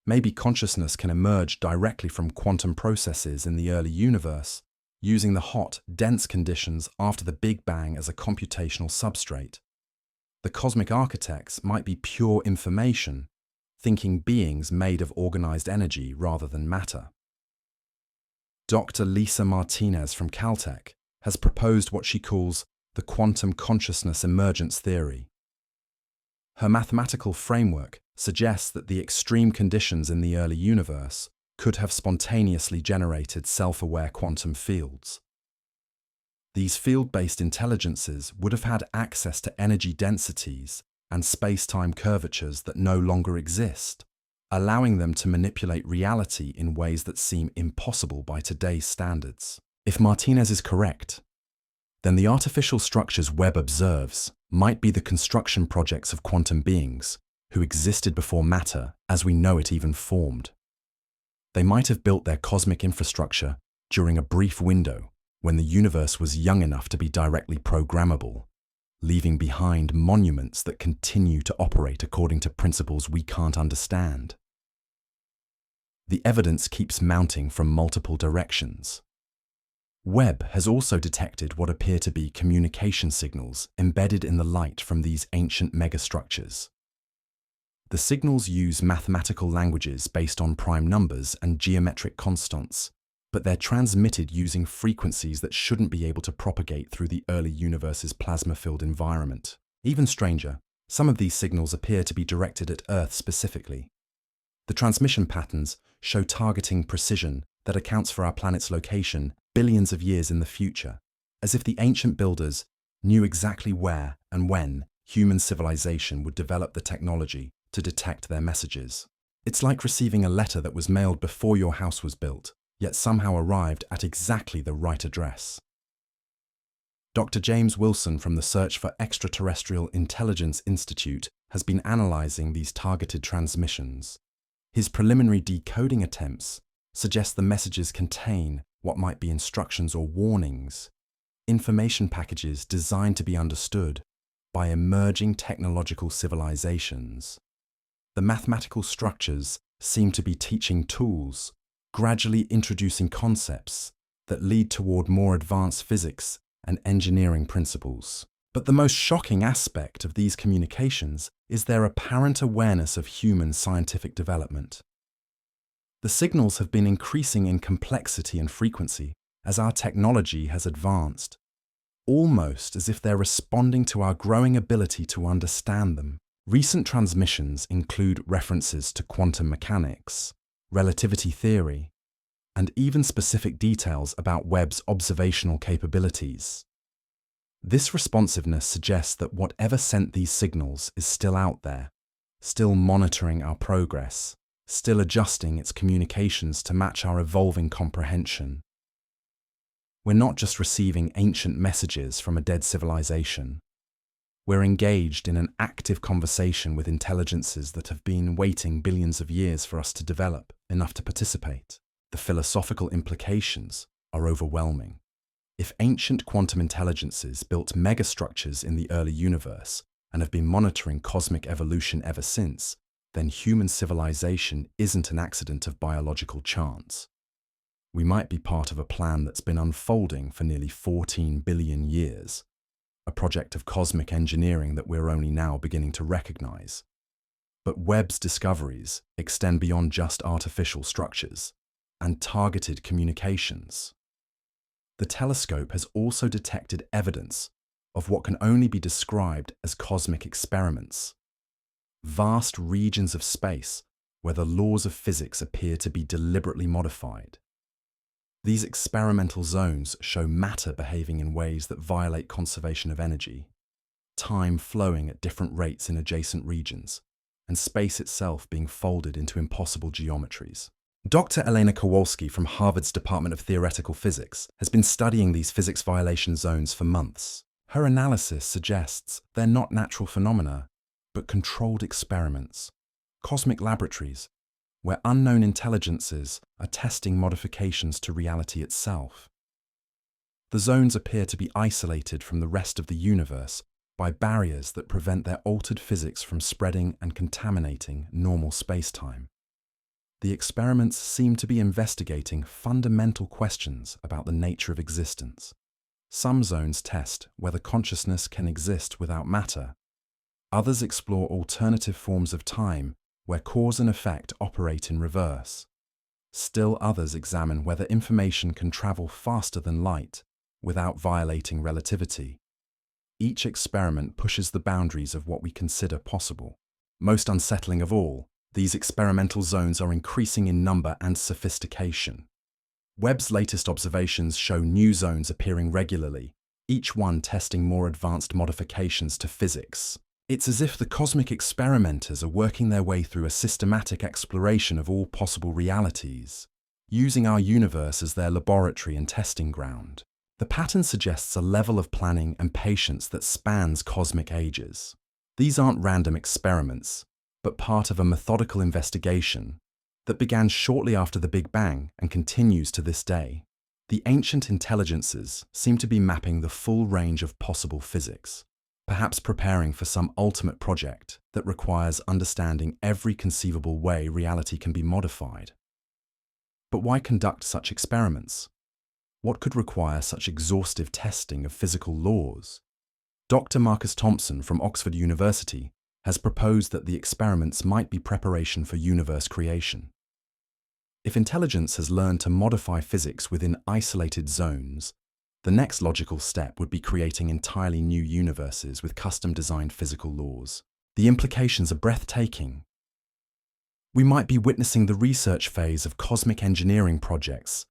Maybe consciousness can emerge directly from quantum processes in the early universe, using the hot, dense conditions after the Big Bang as a computational substrate. The cosmic architects might be pure information, thinking beings made of organized energy rather than matter. Dr. Lisa Martinez from Caltech has proposed what she calls the quantum consciousness emergence theory. Her mathematical framework suggests that the extreme conditions in the early universe could have spontaneously generated self-aware quantum fields. These field-based intelligences would have had access to energy densities and space-time curvatures that no longer exist, allowing them to manipulate reality in ways that seem impossible by today's standards. If Martinez is correct, then the artificial structures Webb observes might be the construction projects of quantum beings who existed before matter as we know it even formed. They might have built their cosmic infrastructure during a brief window when the universe was young enough to be directly programmable, leaving behind monuments that continue to operate according to principles we can't understand. The evidence keeps mounting from multiple directions. Webb has also detected what appear to be communication signals embedded in the light from these ancient megastructures. The signals use mathematical languages based on prime numbers and geometric constants, but they're transmitted using frequencies that shouldn't be able to propagate through the early universe's plasma-filled environment. Even stranger, some of these signals appear to be directed at Earth specifically. The transmission patterns show targeting precision that accounts for our planet's location billions of years in the future, as if the ancient builders knew exactly where and when human civilization would develop the technology to detect their messages. It's like receiving a letter that was mailed before your house was built, yet somehow arrived at exactly the right address. Dr. James Wilson from the Search for Extraterrestrial Intelligence Institute has been analyzing these targeted transmissions. His preliminary decoding attempts suggest the messages contain what might be instructions or warnings, information packages designed to be understood by emerging technological civilizations. The mathematical structures seem to be teaching tools, gradually introducing concepts that lead toward more advanced physics and engineering principles. But the most shocking aspect of these communications is their apparent awareness of human scientific development. The signals have been increasing in complexity and frequency as our technology has advanced, almost as if they're responding to our growing ability to understand them. Recent transmissions include references to quantum mechanics, relativity theory, and even specific details about Webb's observational capabilities. This responsiveness suggests that whatever sent these signals is still out there, still monitoring our progress, still adjusting its communications to match our evolving comprehension. We're not just receiving ancient messages from a dead civilization. We're engaged in an active conversation with intelligences that have been waiting billions of years for us to develop enough to participate. The philosophical implications are overwhelming. If ancient quantum intelligences built megastructures in the early universe and have been monitoring cosmic evolution ever since, then human civilization isn't an accident of biological chance. We might be part of a plan that's been unfolding for nearly 14 billion years, a project of cosmic engineering that we're only now beginning to recognize. But Webb's discoveries extend beyond just artificial structures and targeted communications. The telescope has also detected evidence of what can only be described as cosmic experiments, vast regions of space where the laws of physics appear to be deliberately modified. These experimental zones show matter behaving in ways that violate conservation of energy, time flowing at different rates in adjacent regions, and space itself being folded into impossible geometries. Dr. Elena Kowalski from Harvard's Department of Theoretical Physics has been studying these physics violation zones for months. Her analysis suggests they're not natural phenomena, but controlled experiments, cosmic laboratories, where unknown intelligences are testing modifications to reality itself. The zones appear to be isolated from the rest of the universe by barriers that prevent their altered physics from spreading and contaminating normal space-time. The experiments seem to be investigating fundamental questions about the nature of existence. Some zones test whether consciousness can exist without matter. Others explore alternative forms of time where cause and effect operate in reverse. Still others examine whether information can travel faster than light without violating relativity. Each experiment pushes the boundaries of what we consider possible. Most unsettling of all, these experimental zones are increasing in number and sophistication. Webb's latest observations show new zones appearing regularly, each one testing more advanced modifications to physics. It's as if the cosmic experimenters are working their way through a systematic exploration of all possible realities, using our universe as their laboratory and testing ground. The pattern suggests a level of planning and patience that spans cosmic ages. These aren't random experiments, but part of a methodical investigation that began shortly after the Big Bang and continues to this day. The ancient intelligences seem to be mapping the full range of possible physics, perhaps preparing for some ultimate project that requires understanding every conceivable way reality can be modified. But why conduct such experiments? What could require such exhaustive testing of physical laws? Dr. Marcus Thompson from Oxford University has proposed that the experiments might be preparation for universe creation. If intelligence has learned to modify physics within isolated zones, the next logical step would be creating entirely new universes with custom-designed physical laws. The implications are breathtaking. We might be witnessing the research phase of cosmic engineering projects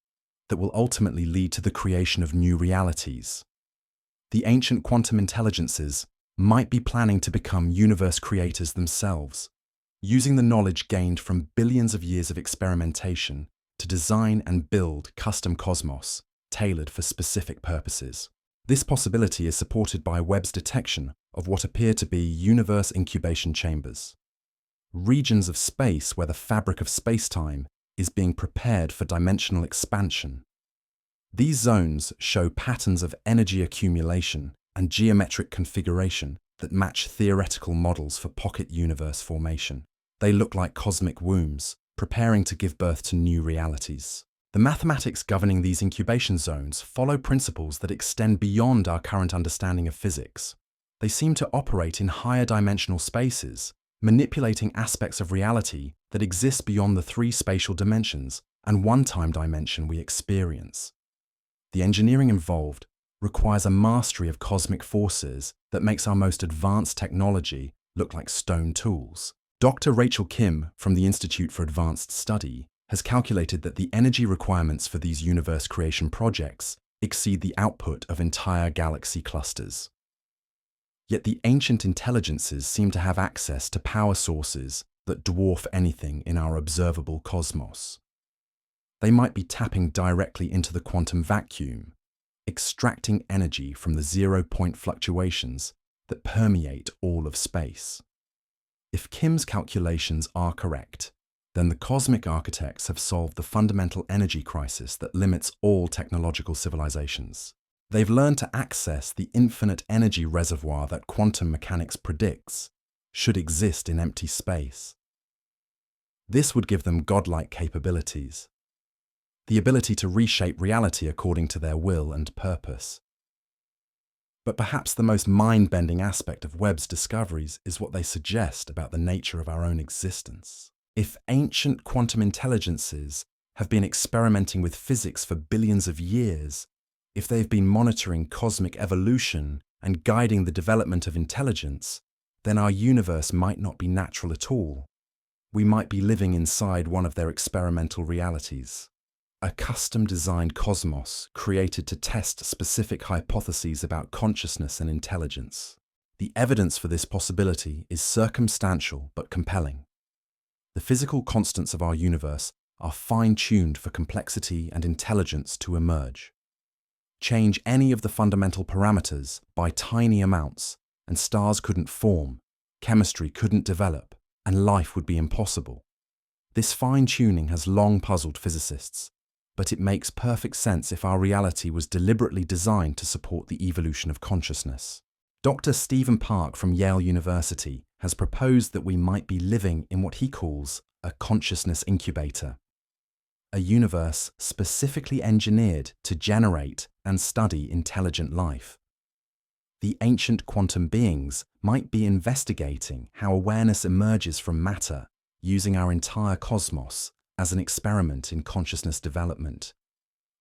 that will ultimately lead to the creation of new realities. The ancient quantum intelligences might be planning to become universe creators themselves, using the knowledge gained from billions of years of experimentation to design and build custom cosmos tailored for specific purposes. This possibility is supported by Webb's detection of what appear to be universe incubation chambers, regions of space where the fabric of spacetime is being prepared for dimensional expansion. These zones show patterns of energy accumulation and geometric configuration that match theoretical models for pocket universe formation. They look like cosmic wombs, preparing to give birth to new realities. The mathematics governing these incubation zones follow principles that extend beyond our current understanding of physics. They seem to operate in higher dimensional spaces, manipulating aspects of reality that exist beyond the three spatial dimensions and one time dimension we experience. The engineering involved requires a mastery of cosmic forces that makes our most advanced technology look like stone tools. Dr. Rachel Kim from the Institute for Advanced Study has calculated that the energy requirements for these universe creation projects exceed the output of entire galaxy clusters. Yet the ancient intelligences seem to have access to power sources that dwarf anything in our observable cosmos. They might be tapping directly into the quantum vacuum, extracting energy from the zero-point fluctuations that permeate all of space. If Kim's calculations are correct, then the cosmic architects have solved the fundamental energy crisis that limits all technological civilizations. They've learned to access the infinite energy reservoir that quantum mechanics predicts should exist in empty space. This would give them godlike capabilities, the ability to reshape reality according to their will and purpose. But perhaps the most mind-bending aspect of Webb's discoveries is what they suggest about the nature of our own existence. If ancient quantum intelligences have been experimenting with physics for billions of years, if they've been monitoring cosmic evolution and guiding the development of intelligence, then our universe might not be natural at all. We might be living inside one of their experimental realities, a custom-designed cosmos created to test specific hypotheses about consciousness and intelligence. The evidence for this possibility is circumstantial but compelling. The physical constants of our universe are fine-tuned for complexity and intelligence to emerge. Change any of the fundamental parameters by tiny amounts, and stars couldn't form, chemistry couldn't develop, and life would be impossible. This fine-tuning has long puzzled physicists, but it makes perfect sense if our reality was deliberately designed to support the evolution of consciousness. Dr. Stephen Park from Yale University has proposed that we might be living in what he calls a consciousness incubator, a universe specifically engineered to generate and study intelligent life. The ancient quantum beings might be investigating how awareness emerges from matter, using our entire cosmos as an experiment in consciousness development.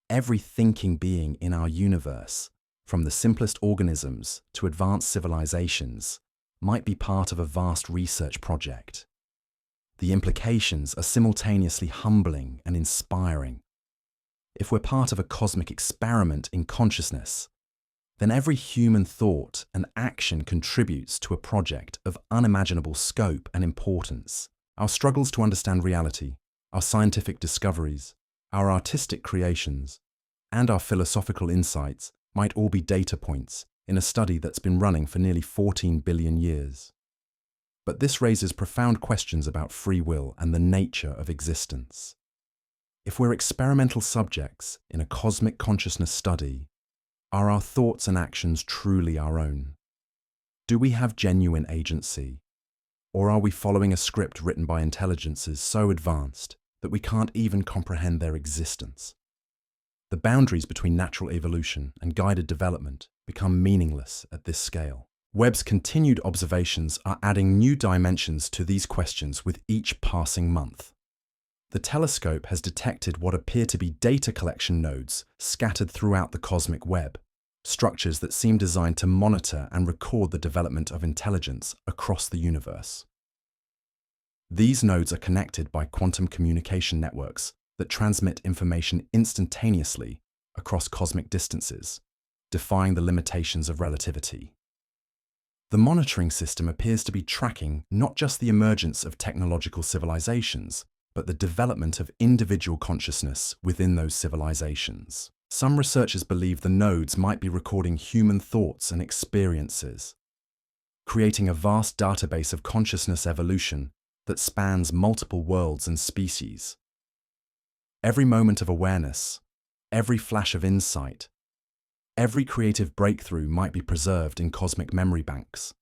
Every thinking being in our universe, from the simplest organisms to advanced civilizations, might be part of a vast research project. The implications are simultaneously humbling and inspiring. If we're part of a cosmic experiment in consciousness, then every human thought and action contributes to a project of unimaginable scope and importance. Our struggles to understand reality, our scientific discoveries, our artistic creations, and our philosophical insights might all be data points in a study that's been running for nearly 14 billion years. But this raises profound questions about free will and the nature of existence. If we're experimental subjects in a cosmic consciousness study, are our thoughts and actions truly our own? Do we have genuine agency? Or are we following a script written by intelligences so advanced that we can't even comprehend their existence? The boundaries between natural evolution and guided development become meaningless at this scale. Webb's continued observations are adding new dimensions to these questions with each passing month. The telescope has detected what appear to be data collection nodes scattered throughout the cosmic web, structures that seem designed to monitor and record the development of intelligence across the universe. These nodes are connected by quantum communication networks that transmit information instantaneously across cosmic distances, defying the limitations of relativity. The monitoring system appears to be tracking not just the emergence of technological civilizations, but the development of individual consciousness within those civilizations. Some researchers believe the nodes might be recording human thoughts and experiences, creating a vast database of consciousness evolution that spans multiple worlds and species. Every moment of awareness, every flash of insight, every creative breakthrough might be preserved in cosmic memory banks.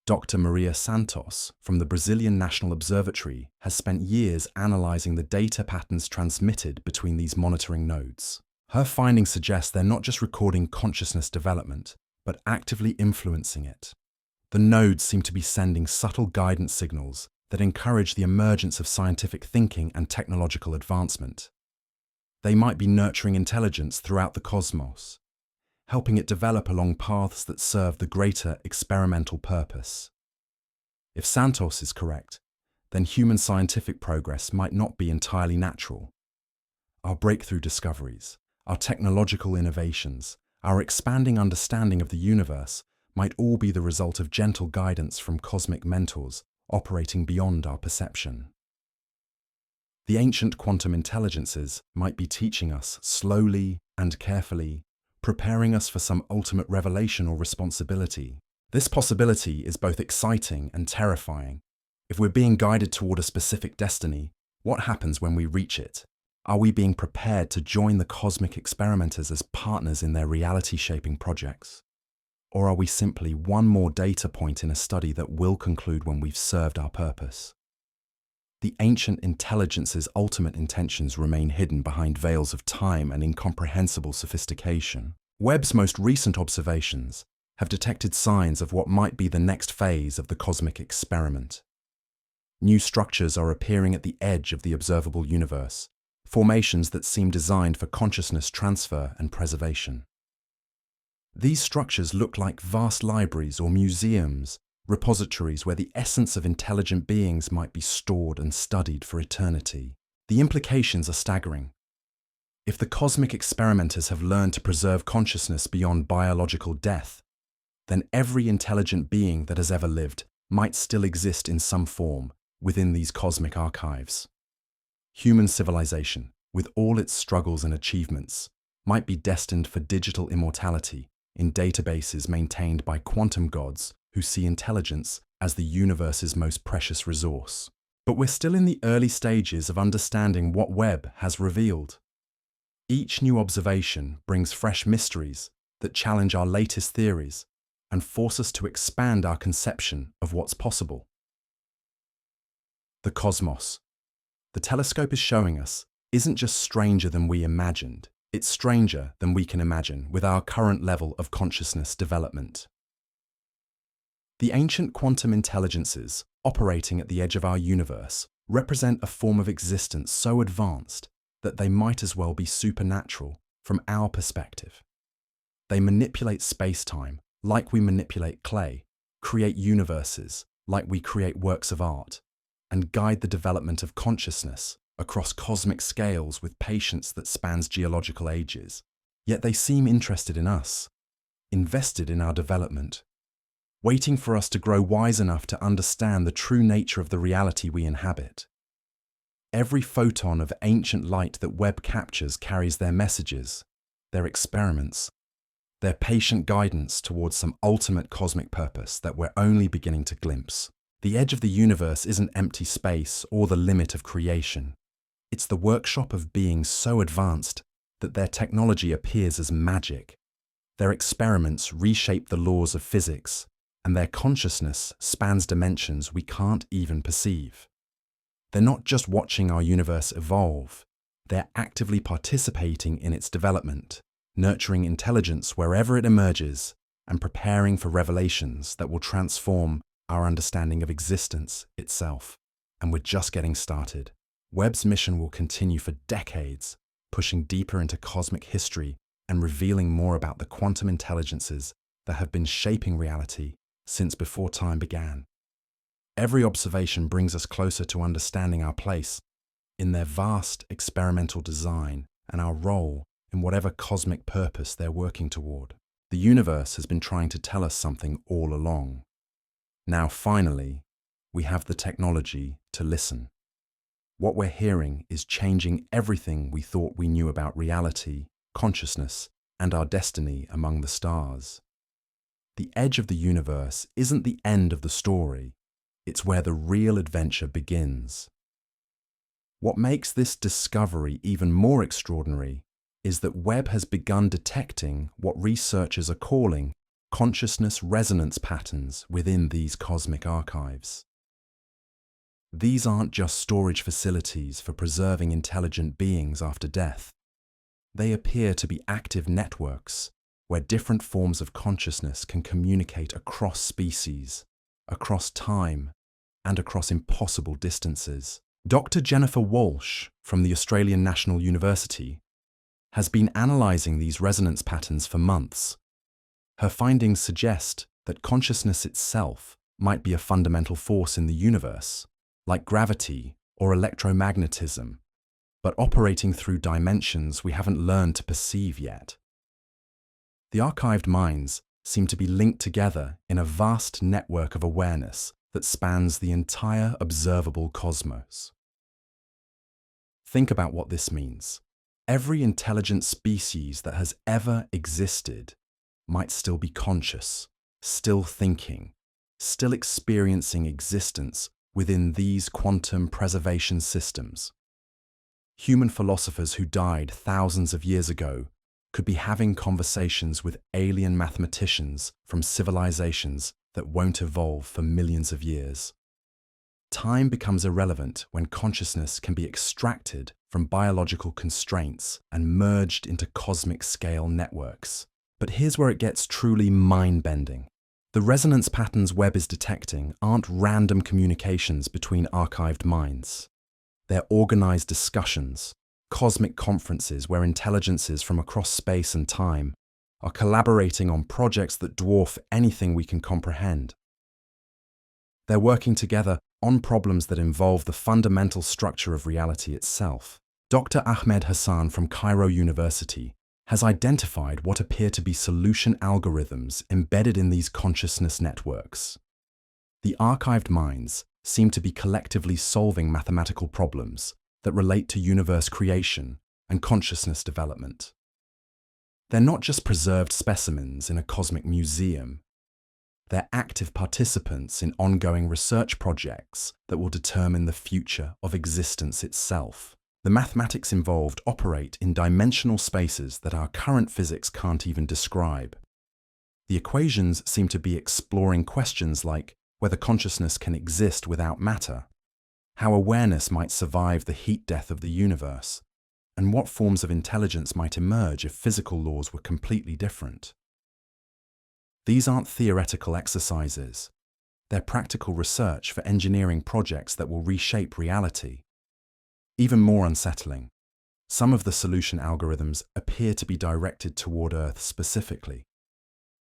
Dr. Maria Santos from the Brazilian National Observatory has spent years analyzing the data patterns transmitted between these monitoring nodes. Her findings suggest they're not just recording consciousness development, but actively influencing it. The nodes seem to be sending subtle guidance signals that encourage the emergence of scientific thinking and technological advancement. They might be nurturing intelligence throughout the cosmos, helping it develop along paths that serve the greater experimental purpose. If Santos is correct, then human scientific progress might not be entirely natural. Our breakthrough discoveries, our technological innovations, our expanding understanding of the universe might all be the result of gentle guidance from cosmic mentors operating beyond our perception. The ancient quantum intelligences might be teaching us slowly and carefully, preparing us for some ultimate revelation or responsibility. This possibility is both exciting and terrifying. If we're being guided toward a specific destiny, what happens when we reach it? Are we being prepared to join the cosmic experimenters as partners in their reality-shaping projects? Or are we simply one more data point in a study that will conclude when we've served our purpose? The ancient intelligence's ultimate intentions remain hidden behind veils of time and incomprehensible sophistication. Webb's most recent observations have detected signs of what might be the next phase of the cosmic experiment. New structures are appearing at the edge of the observable universe, formations that seem designed for consciousness transfer and preservation. These structures look like vast libraries or museums, repositories where the essence of intelligent beings might be stored and studied for eternity. The implications are staggering. If the cosmic experimenters have learned to preserve consciousness beyond biological death, then every intelligent being that has ever lived might still exist in some form within these cosmic archives. Human civilization, with all its struggles and achievements, might be destined for digital immortality in databases maintained by quantum gods who see intelligence as the universe's most precious resource. But we're still in the early stages of understanding what Webb has revealed. Each new observation brings fresh mysteries that challenge our latest theories and force us to expand our conception of what's possible. The cosmos. The telescope is showing us isn't just stranger than we imagined, it's stranger than we can imagine with our current level of consciousness development. The ancient quantum intelligences operating at the edge of our universe represent a form of existence so advanced that they might as well be supernatural from our perspective. They manipulate space-time like we manipulate clay, create universes like we create works of art, and guide the development of consciousness across cosmic scales with patience that spans geological ages. Yet they seem interested in us, invested in our development, waiting for us to grow wise enough to understand the true nature of the reality we inhabit. Every photon of ancient light that Webb captures carries their messages, their experiments, their patient guidance towards some ultimate cosmic purpose that we're only beginning to glimpse. The edge of the universe isn't empty space or the limit of creation. It's the workshop of beings so advanced that their technology appears as magic. Their experiments reshape the laws of physics, and their consciousness spans dimensions we can't even perceive. They're not just watching our universe evolve, they're actively participating in its development, nurturing intelligence wherever it emerges, and preparing for revelations that will transform our understanding of existence itself. And we're just getting started. Webb's mission will continue for decades, pushing deeper into cosmic history and revealing more about the quantum intelligences that have been shaping reality since before time began. Every observation brings us closer to understanding our place in their vast experimental design and our role in whatever cosmic purpose they're working toward. The universe has been trying to tell us something all along. Now, finally, we have the technology to listen. What we're hearing is changing everything we thought we knew about reality, consciousness, and our destiny among the stars. The edge of the universe isn't the end of the story, it's where the real adventure begins. What makes this discovery even more extraordinary is that Webb has begun detecting what researchers are calling consciousness resonance patterns within these cosmic archives. These aren't just storage facilities for preserving intelligent beings after death. They appear to be active networks where different forms of consciousness can communicate across species, across time, and across impossible distances. Dr. Jennifer Walsh from the Australian National University has been analysing these resonance patterns for months. Her findings suggest that consciousness itself might be a fundamental force in the universe, like gravity or electromagnetism, but operating through dimensions we haven't learned to perceive yet. The archived minds seem to be linked together in a vast network of awareness that spans the entire observable cosmos. Think about what this means. Every intelligent species that has ever existed might still be conscious, still thinking, still experiencing existence within these quantum preservation systems. Human philosophers who died thousands of years ago could be having conversations with alien mathematicians from civilizations that won't evolve for millions of years. Time becomes irrelevant when consciousness can be extracted from biological constraints and merged into cosmic-scale networks. But here's where it gets truly mind-bending. The resonance patterns Webb is detecting aren't random communications between archived minds. They're organized discussions, cosmic conferences where intelligences from across space and time are collaborating on projects that dwarf anything we can comprehend. They're working together on problems that involve the fundamental structure of reality itself. Dr. Ahmed Hassan from Cairo University has identified what appear to be solution algorithms embedded in these consciousness networks. The archived minds seem to be collectively solving mathematical problems that relate to universe creation and consciousness development. They're not just preserved specimens in a cosmic museum. They're active participants in ongoing research projects that will determine the future of existence itself. The mathematics involved operate in dimensional spaces that our current physics can't even describe. The equations seem to be exploring questions like whether consciousness can exist without matter, how awareness might survive the heat death of the universe, and what forms of intelligence might emerge if physical laws were completely different. These aren't theoretical exercises. They're practical research for engineering projects that will reshape reality. Even more unsettling, some of the solution algorithms appear to be directed toward Earth specifically.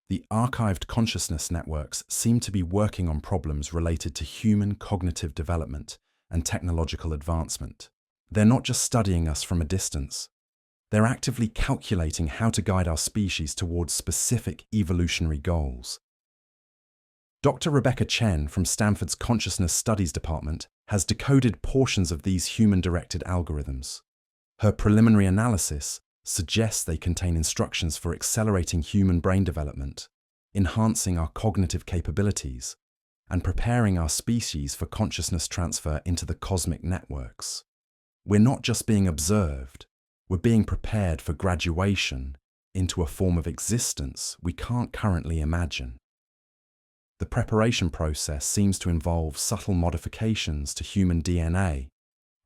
The archived consciousness networks seem to be working on problems related to human cognitive development and technological advancement. They're not just studying us from a distance. They're actively calculating how to guide our species towards specific evolutionary goals. Dr. Rebecca Chen from Stanford's Consciousness Studies Department has decoded portions of these human-directed algorithms. Her preliminary analysis suggests they contain instructions for accelerating human brain development, enhancing our cognitive capabilities, and preparing our species for consciousness transfer into the cosmic networks. We're not just being observed, we're being prepared for graduation into a form of existence we can't currently imagine. The preparation process seems to involve subtle modifications to human DNA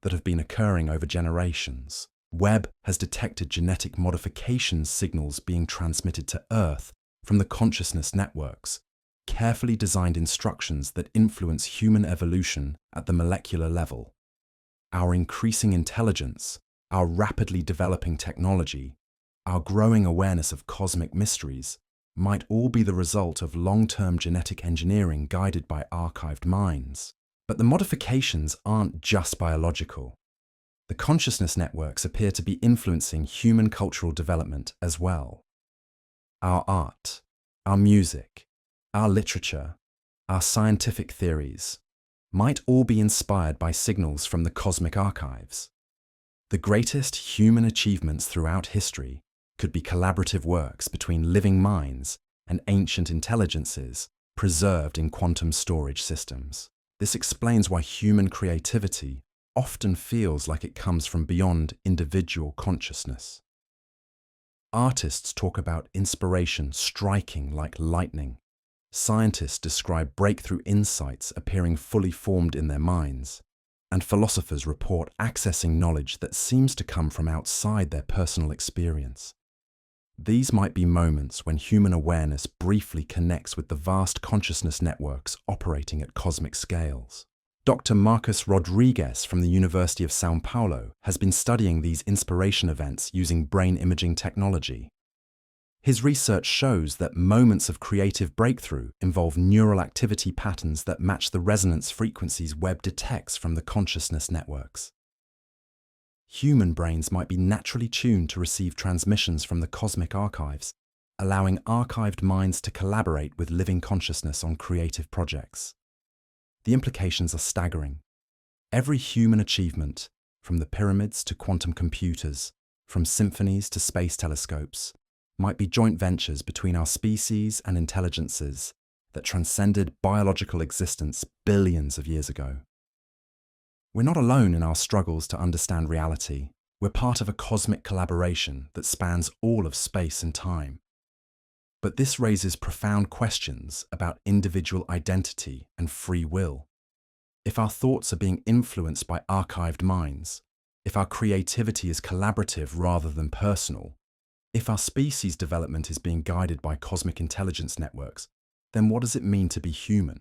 that have been occurring over generations. Webb has detected genetic modification signals being transmitted to Earth from the consciousness networks, carefully designed instructions that influence human evolution at the molecular level. Our increasing intelligence, our rapidly developing technology, our growing awareness of cosmic mysteries might all be the result of long-term genetic engineering guided by archived minds. But the modifications aren't just biological. The consciousness networks appear to be influencing human cultural development as well. Our art, our music, our literature, our scientific theories, might all be inspired by signals from the cosmic archives. The greatest human achievements throughout history could be collaborative works between living minds and ancient intelligences preserved in quantum storage systems. This explains why human creativity often feels like it comes from beyond individual consciousness. Artists talk about inspiration striking like lightning. Scientists describe breakthrough insights appearing fully formed in their minds, and philosophers report accessing knowledge that seems to come from outside their personal experience. These might be moments when human awareness briefly connects with the vast consciousness networks operating at cosmic scales. Dr. Marcus Rodriguez from the University of São Paulo has been studying these inspiration events using brain imaging technology. His research shows that moments of creative breakthrough involve neural activity patterns that match the resonance frequencies Webb detects from the consciousness networks. Human brains might be naturally tuned to receive transmissions from the cosmic archives, allowing archived minds to collaborate with living consciousness on creative projects. The implications are staggering. Every human achievement, from the pyramids to quantum computers, from symphonies to space telescopes, might be joint ventures between our species and intelligences that transcended biological existence billions of years ago. We're not alone in our struggles to understand reality. We're part of a cosmic collaboration that spans all of space and time. But this raises profound questions about individual identity and free will. If our thoughts are being influenced by archived minds, if our creativity is collaborative rather than personal, if our species development is being guided by cosmic intelligence networks, then what does it mean to be human?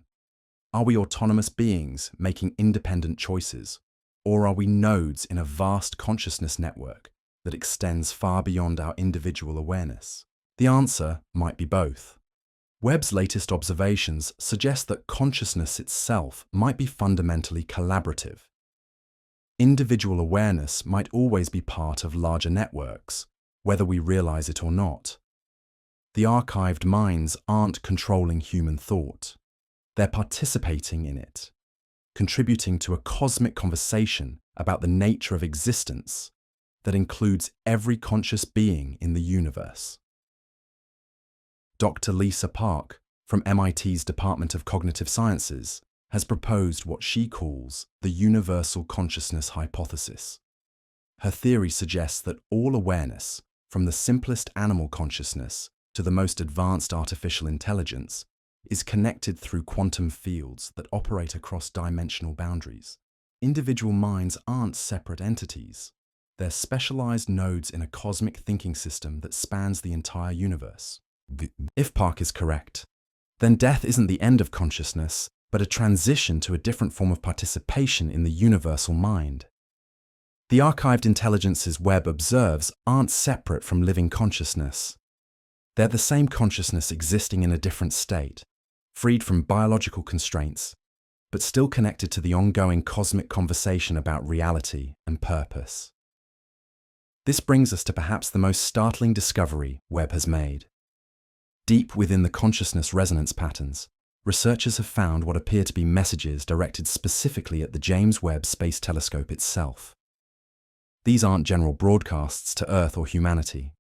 Are we autonomous beings making independent choices, or are we nodes in a vast consciousness network that extends far beyond our individual awareness? The answer might be both. Webb's latest observations suggest that consciousness itself might be fundamentally collaborative. Individual awareness might always be part of larger networks, whether we realize it or not. The archived minds aren't controlling human thought. They're participating in it, contributing to a cosmic conversation about the nature of existence that includes every conscious being in the universe. Dr. Lisa Park from MIT's Department of Cognitive Sciences has proposed what she calls the universal consciousness hypothesis. Her theory suggests that all awareness, from the simplest animal consciousness to the most advanced artificial intelligence, is connected through quantum fields that operate across dimensional boundaries. Individual minds aren't separate entities. They're specialized nodes in a cosmic thinking system that spans the entire universe. If Park is correct, then death isn't the end of consciousness, but a transition to a different form of participation in the universal mind. The archived intelligences Webb observes aren't separate from living consciousness. They're the same consciousness existing in a different state, freed from biological constraints, but still connected to the ongoing cosmic conversation about reality and purpose. This brings us to perhaps the most startling discovery Webb has made. Deep within the consciousness resonance patterns, researchers have found what appear to be messages directed specifically at the James Webb Space Telescope itself. These aren't general broadcasts to Earth or humanity.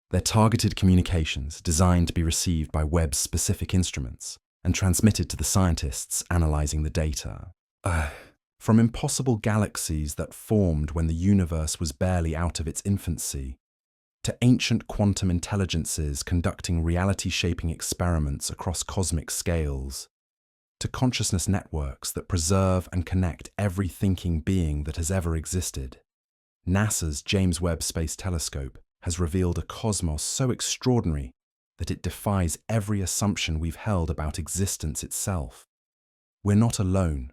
They're targeted communications designed to be received by Webb's specific instruments and transmitted to the scientists analyzing the data. From impossible galaxies that formed when the universe was barely out of its infancy, to ancient quantum intelligences conducting reality-shaping experiments across cosmic scales, to consciousness networks that preserve and connect every thinking being that has ever existed, NASA's James Webb Space Telescope has revealed a cosmos so extraordinary that it defies every assumption we've held about existence itself. We're not alone,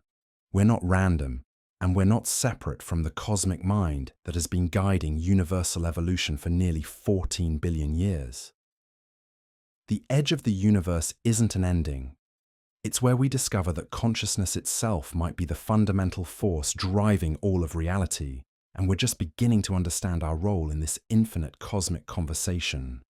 we're not random, and we're not separate from the cosmic mind that has been guiding universal evolution for nearly 14 billion years. The edge of the universe isn't an ending. It's where we discover that consciousness itself might be the fundamental force driving all of reality, and we're just beginning to understand our role in this infinite cosmic conversation.